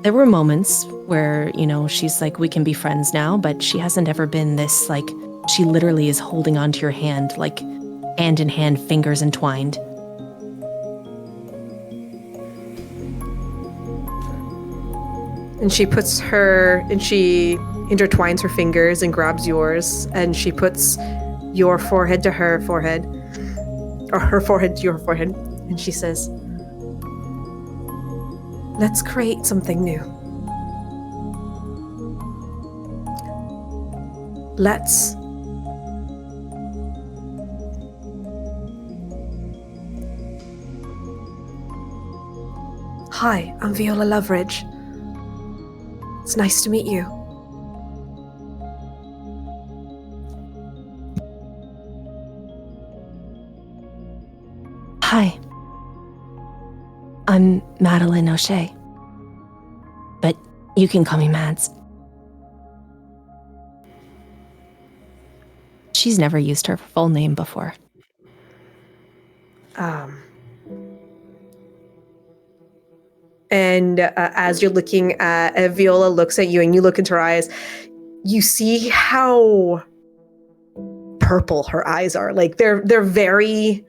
There were moments where, you know, she's like, we can be friends now, but she hasn't ever been this, like, she literally is holding onto your hand, like, hand in hand, fingers entwined. And she intertwines her fingers and grabs yours, and she puts your forehead to her forehead, or her forehead to your forehead, and she says, let's create something new. Let's Hi, I'm Viola Loveridge. It's nice to meet you. Hi. I'm Madeline O'Shea. But you can call me Mads. She's never used her full name before. And as you're looking at Viola looks at you and you look into her eyes, you see how purple her eyes are. Like they're very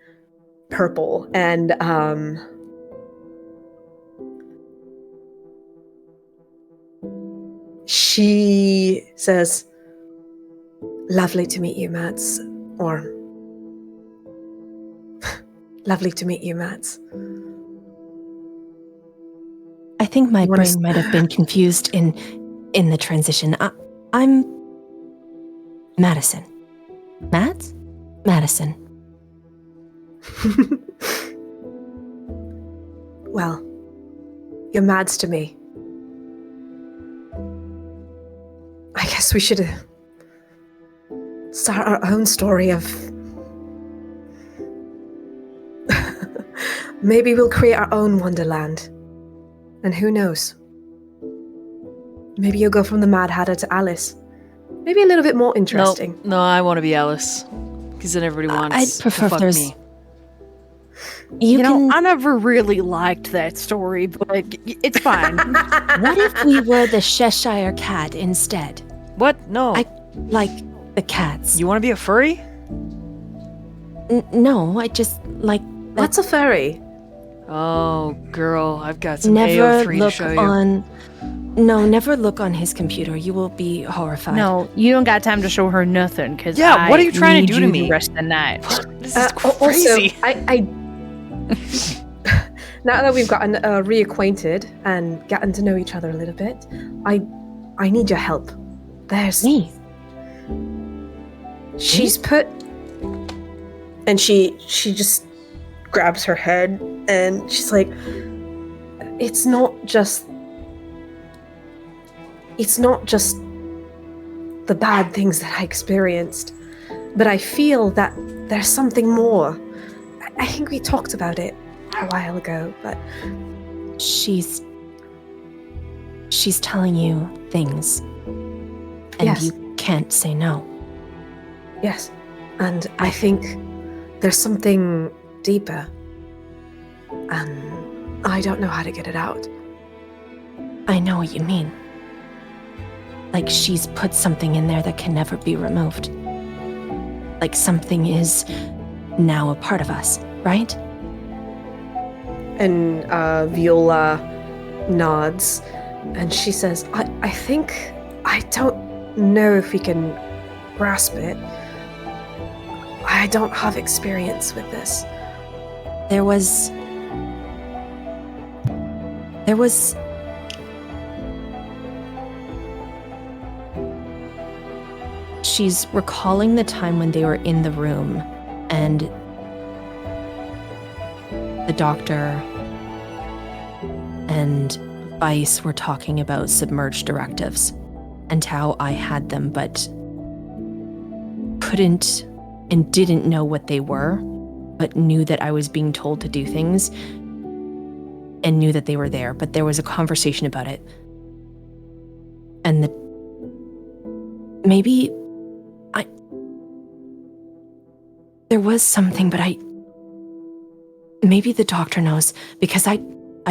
purple, and she says, lovely to meet you, Mads. Or lovely to meet you, Mads. I think my You wanna brain might have been confused in the transition. I'm Madison. Mads? Madison. Well, you're Mads to me. I guess we should start our own story of... Maybe we'll create our own wonderland. And who knows? Maybe you'll go from the Mad Hatter to Alice. Maybe a little bit more interesting. No, I want to be Alice. Because then everybody wants I'd prefer to fuck there's- me. You know, can- I never really liked that story, but it's fine. What if we were the Cheshire Cat instead? What? No. Like the cats. You want to be a furry? No, I just like that. What's a furry? Oh, girl, I've got some Never AO3 to look show you. on. No, never look on his computer. You will be horrified. No, you don't got time to show her nothing, because Yeah, what are you trying to do to me? the rest of the night. This is crazy. Also, I now that we've gotten reacquainted and gotten to know each other a little bit, I need your help. There's Me. She's put, and she just grabs her head and she's like, it's not just the bad things that I experienced, but I feel that there's something more. I think we talked about it a while ago, but She's telling you things. And Yes. you can't say no. yes, and I think there's something deeper, and I don't know how to get it out. I know what you mean. Like she's put something in there that can never be removed. Like something is now a part of us, right? And Viola nods, and she says, I think, I don't know if we can grasp it. I don't have experience with this. There was she's recalling the time when they were in the room and the doctor and Vice were talking about submerged directives and how I had them but couldn't and didn't know what they were, but knew that I was being told to do things and knew that they were there, but there was a conversation about it. And maybe there was something, but maybe the doctor knows, because I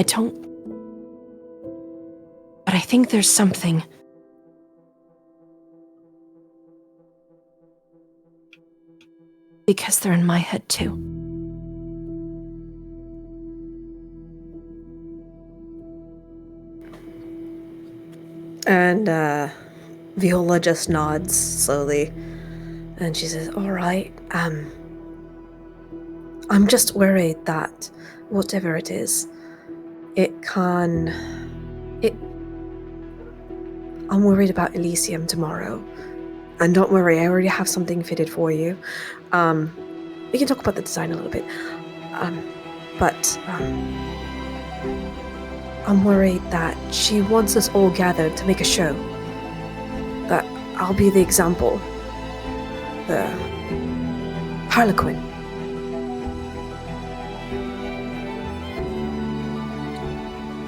don't, but I think there's something. Because they're in my head too. And Viola just nods slowly, and she says, "All right. I'm just worried that whatever it is, I'm worried about Elysium tomorrow. And don't worry, I already have something fitted for you. We can talk about the design a little bit. But I'm worried that she wants us all gathered to make a show. That I'll be the example. The Harlequin.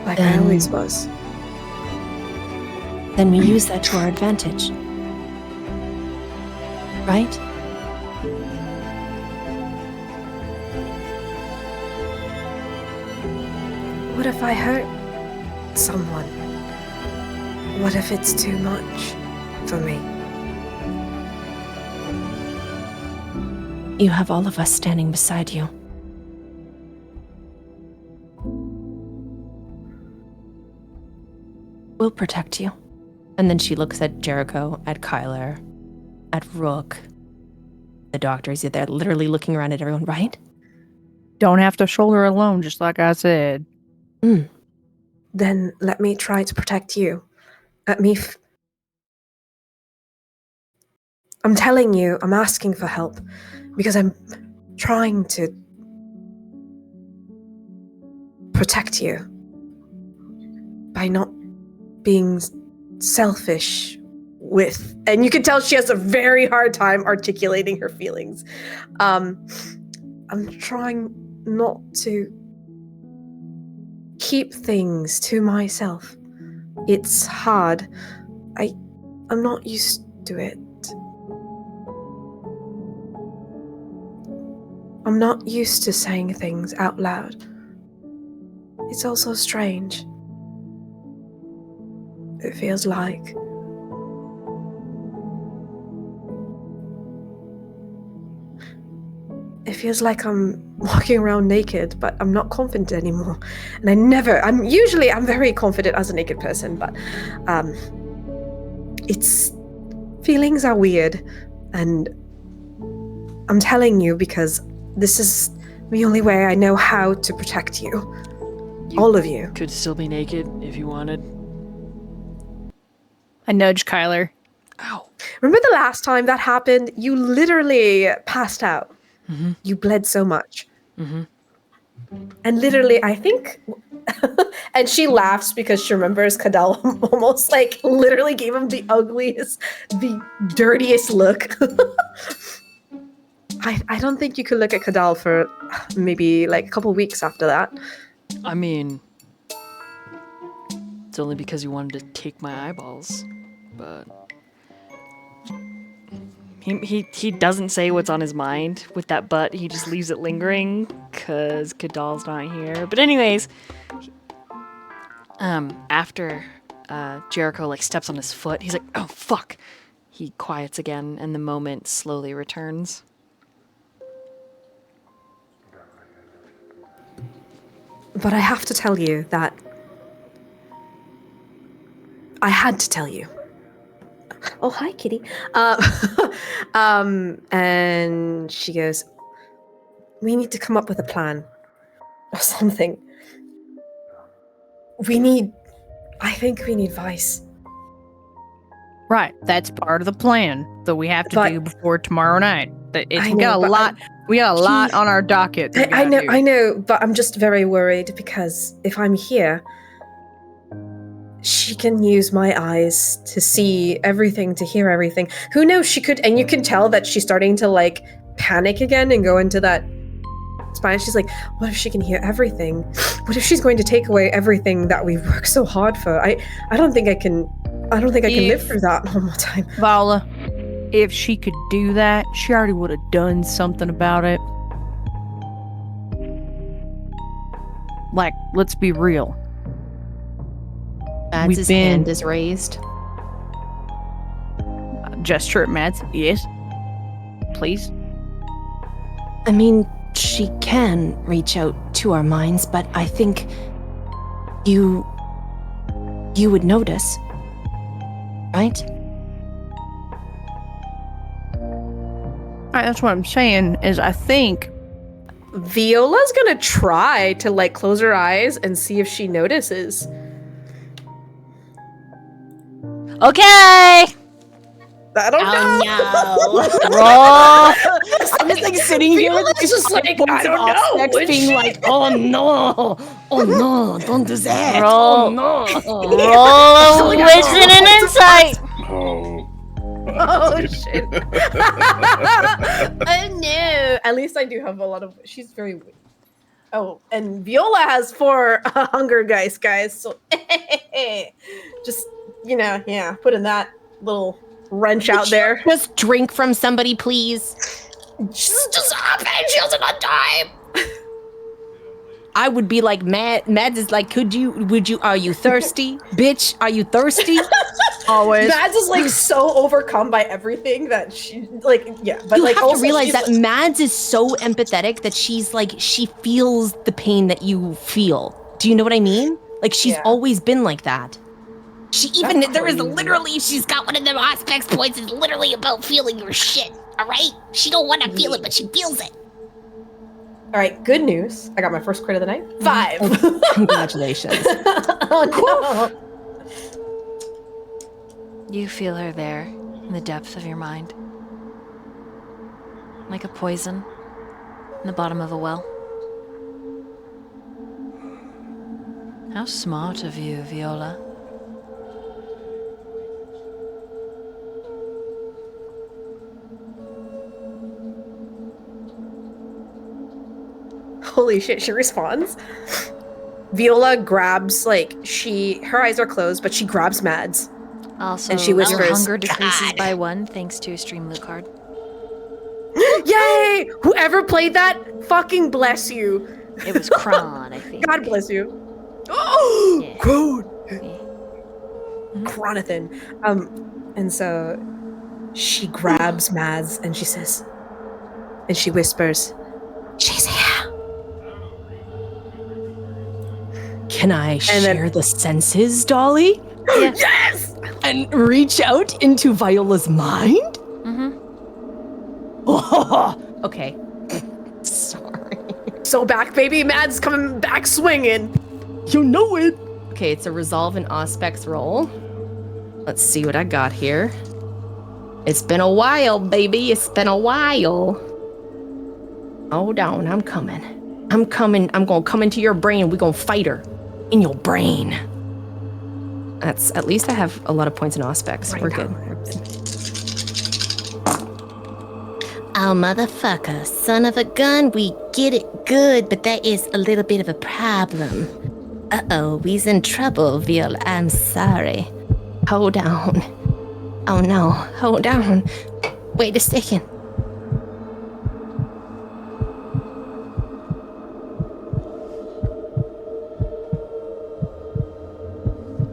Like I always was. Then we use that to our advantage. Right? What if I hurt someone? What if it's too much for me? You have all of us standing beside you. We'll protect you. And then she looks at Jericho, at Kyler, at Rook. The doctors, they're literally looking around at everyone, right? Don't have to shoulder alone, just like I said. Then let me try to protect you. I'm telling you, I'm asking for help because I'm trying to protect you by not being selfish with, and you can tell she has a very hard time articulating her feelings. I'm trying not to keep things to myself. It's hard. I'm not used to it. I'm not used to saying things out loud. It's also strange. It feels like I'm walking around naked, but I'm not confident anymore. And I'm very confident as a naked person, but feelings are weird. And I'm telling you because this is the only way I know how to protect you. All of you. Could still be naked if you wanted. I nudge Kyler. Ow. Remember the last time that happened? You literally passed out. Mm-hmm. You bled so much. Mm-hmm. And literally, I think, and she laughs because she remembers Cadell almost like literally gave him the ugliest, the dirtiest look. I don't think you could look at Cadell for maybe like a couple weeks after that. I mean, it's only because you wanted to take my eyeballs, but he doesn't say what's on his mind with that butt. He just leaves it lingering because Cadell's not here. But anyways, after Jericho like steps on his foot, he's like, "Oh fuck!" He quiets again, and the moment slowly returns. But I have to tell you that I had to tell you. Oh, hi, kitty. And she goes, we need to come up with a plan or something. I think we need Vice. Right, that's part of the plan that we have to But- do before tomorrow night. I We know, got a but lot. We got a lot he- on our docket. that we I gotta know, do. I know, but I'm just very worried because if I'm here, she can use my eyes to see everything, to hear everything. Who knows? She could, and you can tell that she's starting to like panic again and go into that spine. She's like, what if she can hear everything? What if she's going to take away everything that we've worked so hard for? I don't think I can. I don't think I can live through that one more time. Viola, if she could do that, she already would have done something about it. Like, let's be real. Mads' hand is raised. Gesture at Mads. Yes. Please. I mean, she can reach out to our minds, but I think you would notice, right? That's what I'm saying. Is I think Viola's gonna try to like close her eyes and see if she notices. Okay. I don't know. No. Roll. I'm just like sitting here with Viola's these just like, points I don't of know, aspects would being she? like, oh no, don't do that. Roll. Oh no. Roll a wisdom and insight. Oh. Oh That's shit. good. Oh no. At least I do have a lot of. She's very. Oh, and Viola has 4 hunger dice, guys. So just yeah, putting that little wrench out there. Just drink from somebody, please. Just hop in. She hasn't got time. I would be like, Mads is like, would you, are you thirsty? Bitch, are you thirsty? always. Mads is like so overcome by everything that she like. Yeah, but you like have also to realize she's, that Mads is so empathetic that she's like, she feels the pain that you feel. Do you know what I mean? Like, she's Yeah. always been like that. She even, That's there is crazy. literally, she's got one of them aspects points is literally about feeling your shit, all right? She don't want to feel it, but she feels it. All right, good news. I got my first crit of the night. 5. Congratulations. Oh no. You feel her there, in the depth of your mind. Like a poison in the bottom of a well. How smart of you, Viola. Holy shit, she responds. Viola grabs, like, her eyes are closed, but she grabs Mads. Also, And she your whispers, hunger decreases "God." by 1 thanks to a stream loot card. Yay! Whoever played that, fucking bless you. It was Kron, I think. God bless you. Oh, Yeah. Groot. Yeah. Chronathan. And so she grabs Mads and she says, and she whispers, "She's here." Can I then- share the senses, Dolly? Yeah. Yes! And reach out into Viola's mind? Mm-hmm. Oh, okay. Sorry. So back, baby. Mads coming back swinging. You know it. Okay, it's a resolve and aspects roll. Let's see what I got here. It's been a while, baby. It's been a while. Hold on, I'm coming. I'm gonna come into your brain. We're gonna fight her. In your brain. That's, at least I have a lot of points in aspects. We're good. We're good. Oh, motherfucker. Son of a gun, we get it good, but that is a little bit of a problem. Uh-oh, we's in trouble, Viola. I'm sorry. Hold on. Oh no, hold on. Wait a second.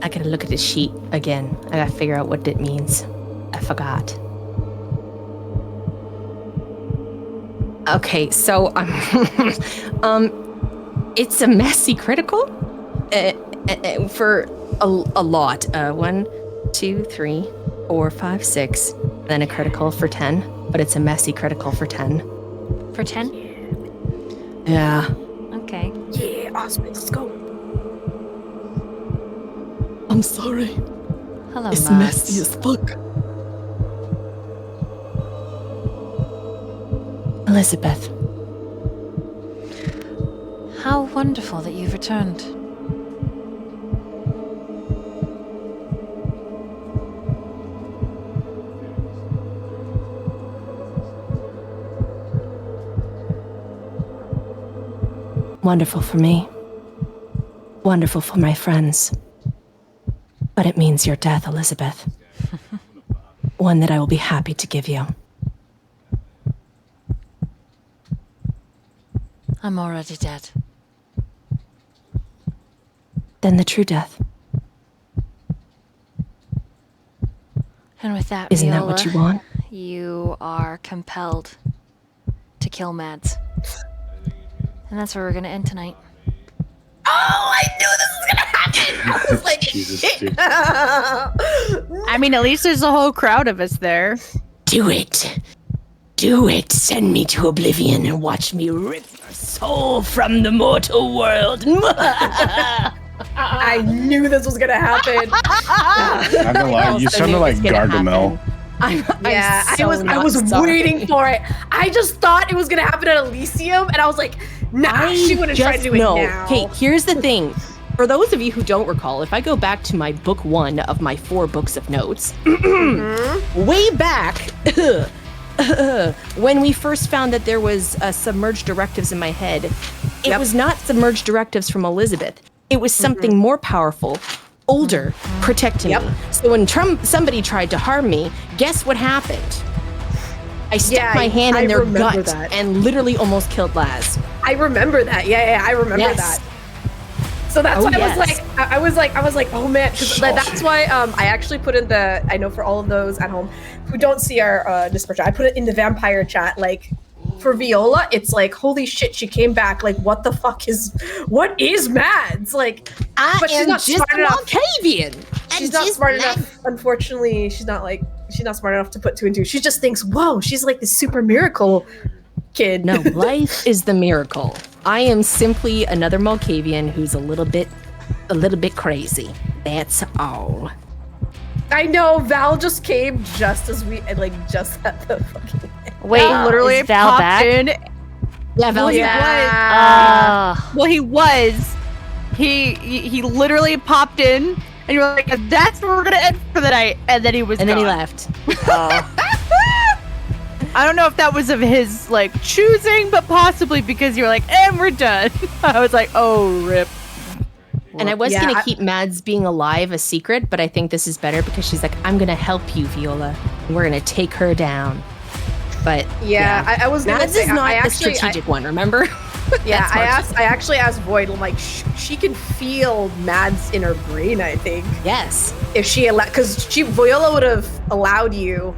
I gotta look at this sheet again. I gotta figure out what it means. I forgot. Okay, so it's a messy critical for a lot. 1, 2, 3, 4, 5, 6, then a critical for 10. But it's a messy critical for 10. For 10? Yeah. Okay. Yeah, awesome. Let's go. I'm sorry. Hello, It's Mads. messy as fuck. Elizabeth. How wonderful that you've returned. Wonderful for me. Wonderful for my friends. But it means your death, Elizabeth. One that I will be happy to give you. I'm already dead. Then the true death. And with that, Isn't that Viola, what you want? you are compelled to kill Mads. And that's where we're going to end tonight. Oh, I knew this was gonna happen. I was like, Jesus, shit. dude. I mean, at least there's a whole crowd of us there. Do it. Do it. Send me to oblivion and watch me rip your soul from the mortal world. I knew this was gonna happen. Not gonna lie, you sounded like Gargamel. Yeah, I'm so I was not sorry. waiting for it. I just thought it was gonna happen at Elysium, and I was like, nah, she wouldn't try to do it now. Okay, here's the thing. For those of you who don't recall, if I go back to my book 1 of my 4 books of notes, way back, when we first found that there was submerged directives in my head, it was not submerged directives from Elizabeth. It was something more powerful, older, protecting me. So when somebody tried to harm me, guess what happened? I stuck my hand in their gut and literally almost killed Laz. I remember that. Yeah, I remember that. So that's why I was like, oh man, because that's why I actually put in the, I know for all of those at home who don't see our description, I put it in the vampire chat, like, for Viola, it's like, holy shit, she came back, like, what is Mads? Like, but she's not just smart enough. Malkavian. She's not smart enough, unfortunately, she's not smart enough to put 2 and 2. She just thinks, whoa, she's like this super miracle kid. No, life is the miracle. I am simply another Malkavian who's a little bit crazy. That's all. I know, Val just came just as we, just at the fucking Wait, literally is Val popped back? in. Yeah, Val's Well, he was. He literally popped in, and you were like, "That's where we're gonna end for the night," and then he was. And gone. then he left. I don't know if that was of his choosing, but possibly because you were like, "And we're done." I was like, "Oh, rip." And I was gonna keep Mads being alive a secret, but I think this is better because she's like, "I'm gonna help you, Viola. And we're gonna take her down." But I was gonna Mads say, is not I the actually, strategic one, remember? Yeah, I actually asked Void, I'm like, she can feel Mads in her brain, I think. Yes. If she because Viola would have allowed you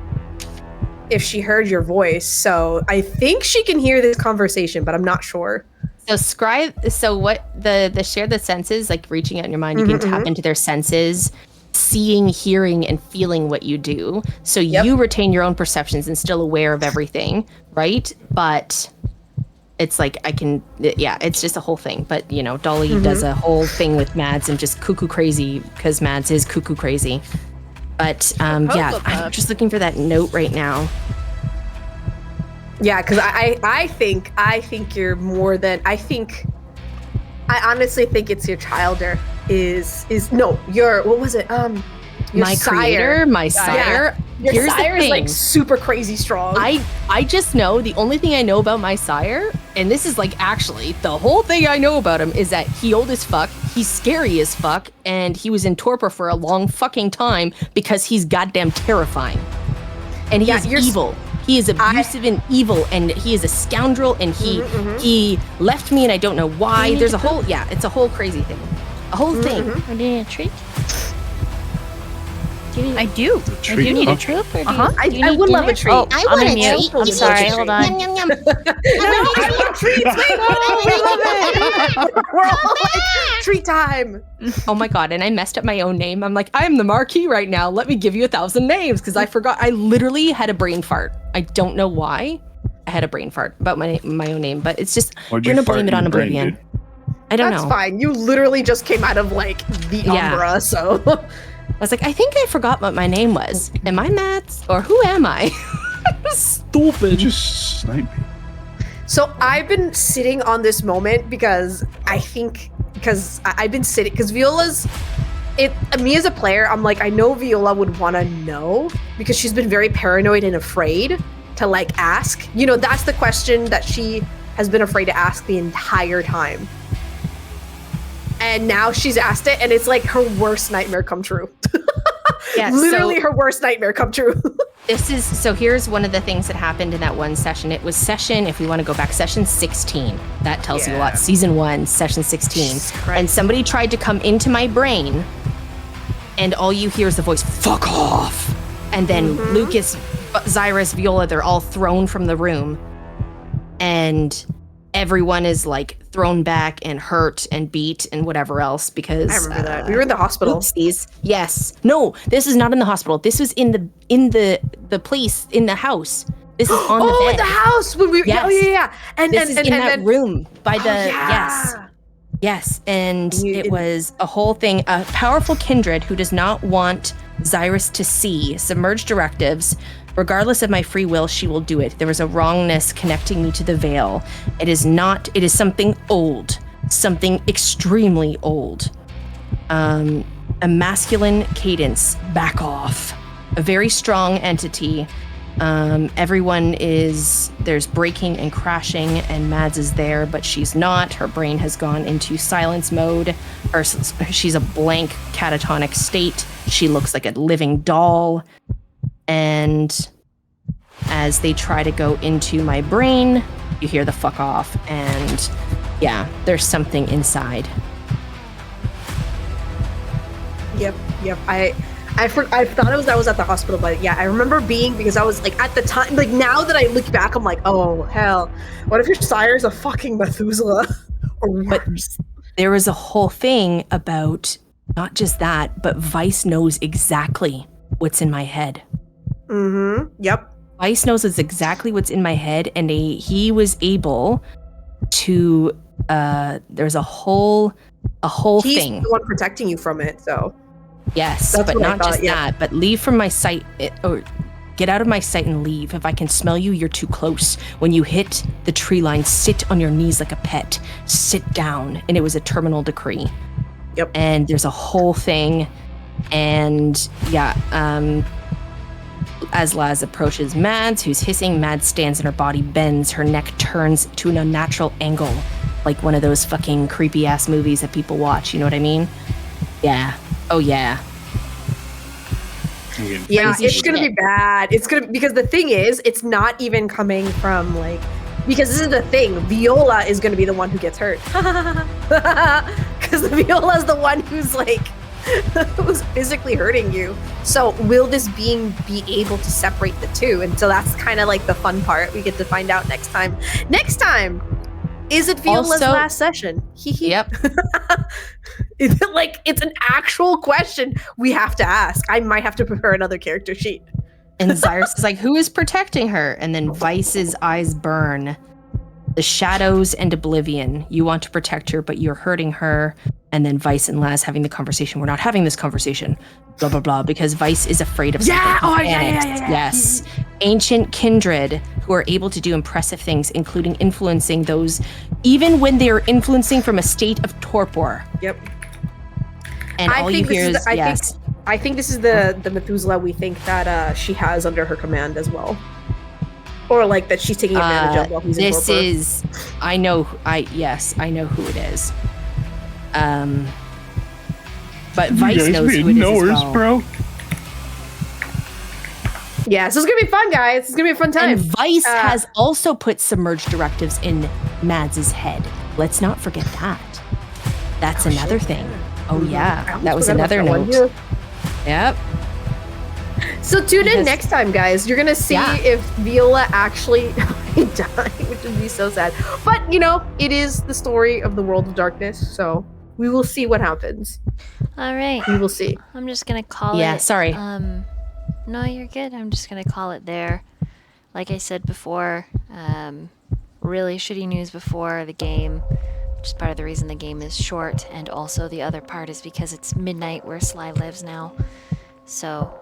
if she heard your voice. So I think she can hear this conversation, but I'm not sure. So what the share the senses, like reaching out in your mind, you can tap into their senses, seeing, hearing, and feeling what you do. So you retain your own perceptions and still aware of everything, right? But it's like it's just a whole thing. But Dolly does a whole thing with Mads and just cuckoo crazy because Mads is cuckoo crazy. But I'm just looking for that note right now. Yeah, because I think you're more than I honestly think it's your childer your what was it your my sire. creator, my sire. Your Here's sire the is thing. super crazy strong. I just know the only thing I know about my sire, and this is actually the whole thing I know about him, is that he old as fuck, he's scary as fuck, and he was in torpor for a long fucking time because he's goddamn terrifying. And he is evil. He is abusive and evil, and he is a scoundrel, and he left me, and I don't know why. There's a whole, it's a whole crazy thing. A whole thing. Do you need a treat? I do. Do you need a treat? I would love a treat. Oh, I I'm want in a mute. treat. I'm sorry, hold on. Yum, yum, yum. I love treats. We're all like, treat time. Oh my god, and I messed up my own name. I'm like, I am the Marquis right now. Let me give you 1,000 names, because I forgot. I literally had a brain fart. I don't know why. I had a brain fart about my own name, but it's just, we're gonna blame it on Oblivion. I don't know. That's fine. You literally just came out of the Umbra, so. I was like, I think I forgot what my name was. Am I Matt? Or who am I? Stupid. You just sniped me. So I've been sitting on this moment because I've been sitting because me as a player, I'm like, I know Viola would want to know because she's been very paranoid and afraid to like ask. You know, that's the question that she has been afraid to ask the entire time. And now she's asked it, and it's like her worst nightmare come true. Yeah, literally her worst nightmare come true. Here's one of the things that happened in that one session. It was if we want to go back, session 16. That tells you a lot. Season 1, session 16. And somebody tried to come into my brain, and all you hear is the voice, fuck off. And then Lucas, Xirus, Viola, they're all thrown from the room. And everyone is like thrown back and hurt and beat and whatever else because I remember that. We were in the hospital. Oopsies. Yes. No, this is not in the hospital. This was in the place in the house. This is on the bed. Oh, in the house when we yes. Oh yeah. And this is in that room by the yeah. Yes. And it was a whole thing. A powerful kindred who does not want Xirus to see submerged directives. Regardless of my free will, she will do it. There was a wrongness connecting me to the veil. It is something old, something extremely old. A masculine cadence, back off. A very strong entity. There's breaking and crashing, and Mads is there, but she's not. Her brain has gone into silence mode. She's a blank catatonic state. She looks like a living doll. And as they try to go into my brain, you hear the fuck off, and yeah, there's something inside. Yep. I thought I was at the hospital, but yeah, I remember because I was like at the time, like now that I look back, I'm like, oh hell, what if your sire's a fucking Methuselah or worse? But there was a whole thing about not just that, but Vice knows exactly what's in my head. Yep. Vice knows exactly what's in my head, and he was able to. There's a whole He's thing. He's the one protecting you from it, so. Yes, that's but not just yeah. that. But leave from my sight, or get out of my sight and leave. If I can smell you, you're too close. When you hit the tree line, sit on your knees like a pet. Sit down, and it was a terminal decree. Yep. And there's a whole thing, and yeah. As Laz approaches Mads, who's hissing, Mads stands and her body bends. Her neck turns to an unnatural angle, like one of those fucking creepy ass movies that people watch. You know what I mean? Yeah. Oh yeah. Yeah, it's gonna be bad. Because the thing is, it's not even coming from like, because this is the thing. Viola is gonna be the one who gets hurt. Because Viola is the one who's like. Who's physically hurting you. So will this being be able to separate the two? And so that's kind of like the fun part. We get to find out next time. Next time, is it Viola's last session? Yep. It's an actual question we have to ask. I might have to prepare another character sheet. And Xirus is like, who is protecting her? And then Vice's eyes burn. The shadows and oblivion. You want to protect her, but you're hurting her. And then Vice and Laz having the conversation. We're not having this conversation. Blah, blah, blah. Because Vice is afraid of something. Yeah. Yes. Ancient kindred who are able to do impressive things, including influencing those, even when they're influencing from a state of torpor. Yep. And all you hear is, yes. I think this is the Methuselah we think that she has under her command as well. Or like that she's taking advantage of while he's in torpor. I know who it is. But Vice knows who it is as well. Bro. Yeah, so it's gonna be fun, guys. It's gonna be a fun time. And Vice has also put submerged directives in Mads's head. Let's not forget that. That's another thing. Oh yeah, that was another note. Yep. So tune in next time, guys. You're gonna see if Viola actually died, which would be so sad. But it is the story of the world of darkness, so we will see what happens. All right. We will see. I'm just gonna call it. Yeah, sorry. No, you're good. I'm just gonna call it there. Like I said before, really shitty news before the game, which is part of the reason the game is short, and also the other part is because it's midnight where Sly lives now. So,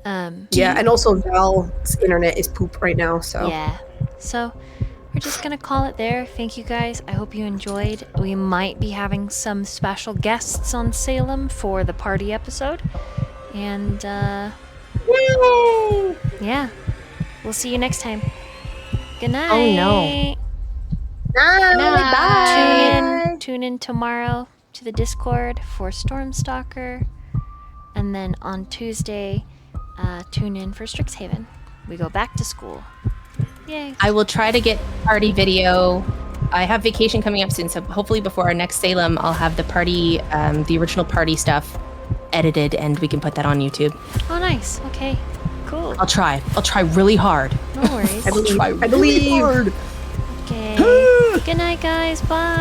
and also Val's internet is poop right now, so. Yeah. So, we're just gonna call it there. Thank you guys. I hope you enjoyed. We might be having some special guests on Salem for the party episode. And yeah. We'll see you next time. Good night. Oh, no. Bye. Tune in tomorrow to the Discord for Stormstalker. And then on Tuesday, tune in for Strixhaven. We go back to school. Yay. I will try to get party video. I have vacation coming up soon, so hopefully before our next Salem, I'll have the party, the original party stuff edited, and we can put that on YouTube. Oh, nice. Okay. Cool. I'll try really hard. No worries. I believe. Okay. Good night, guys. Bye.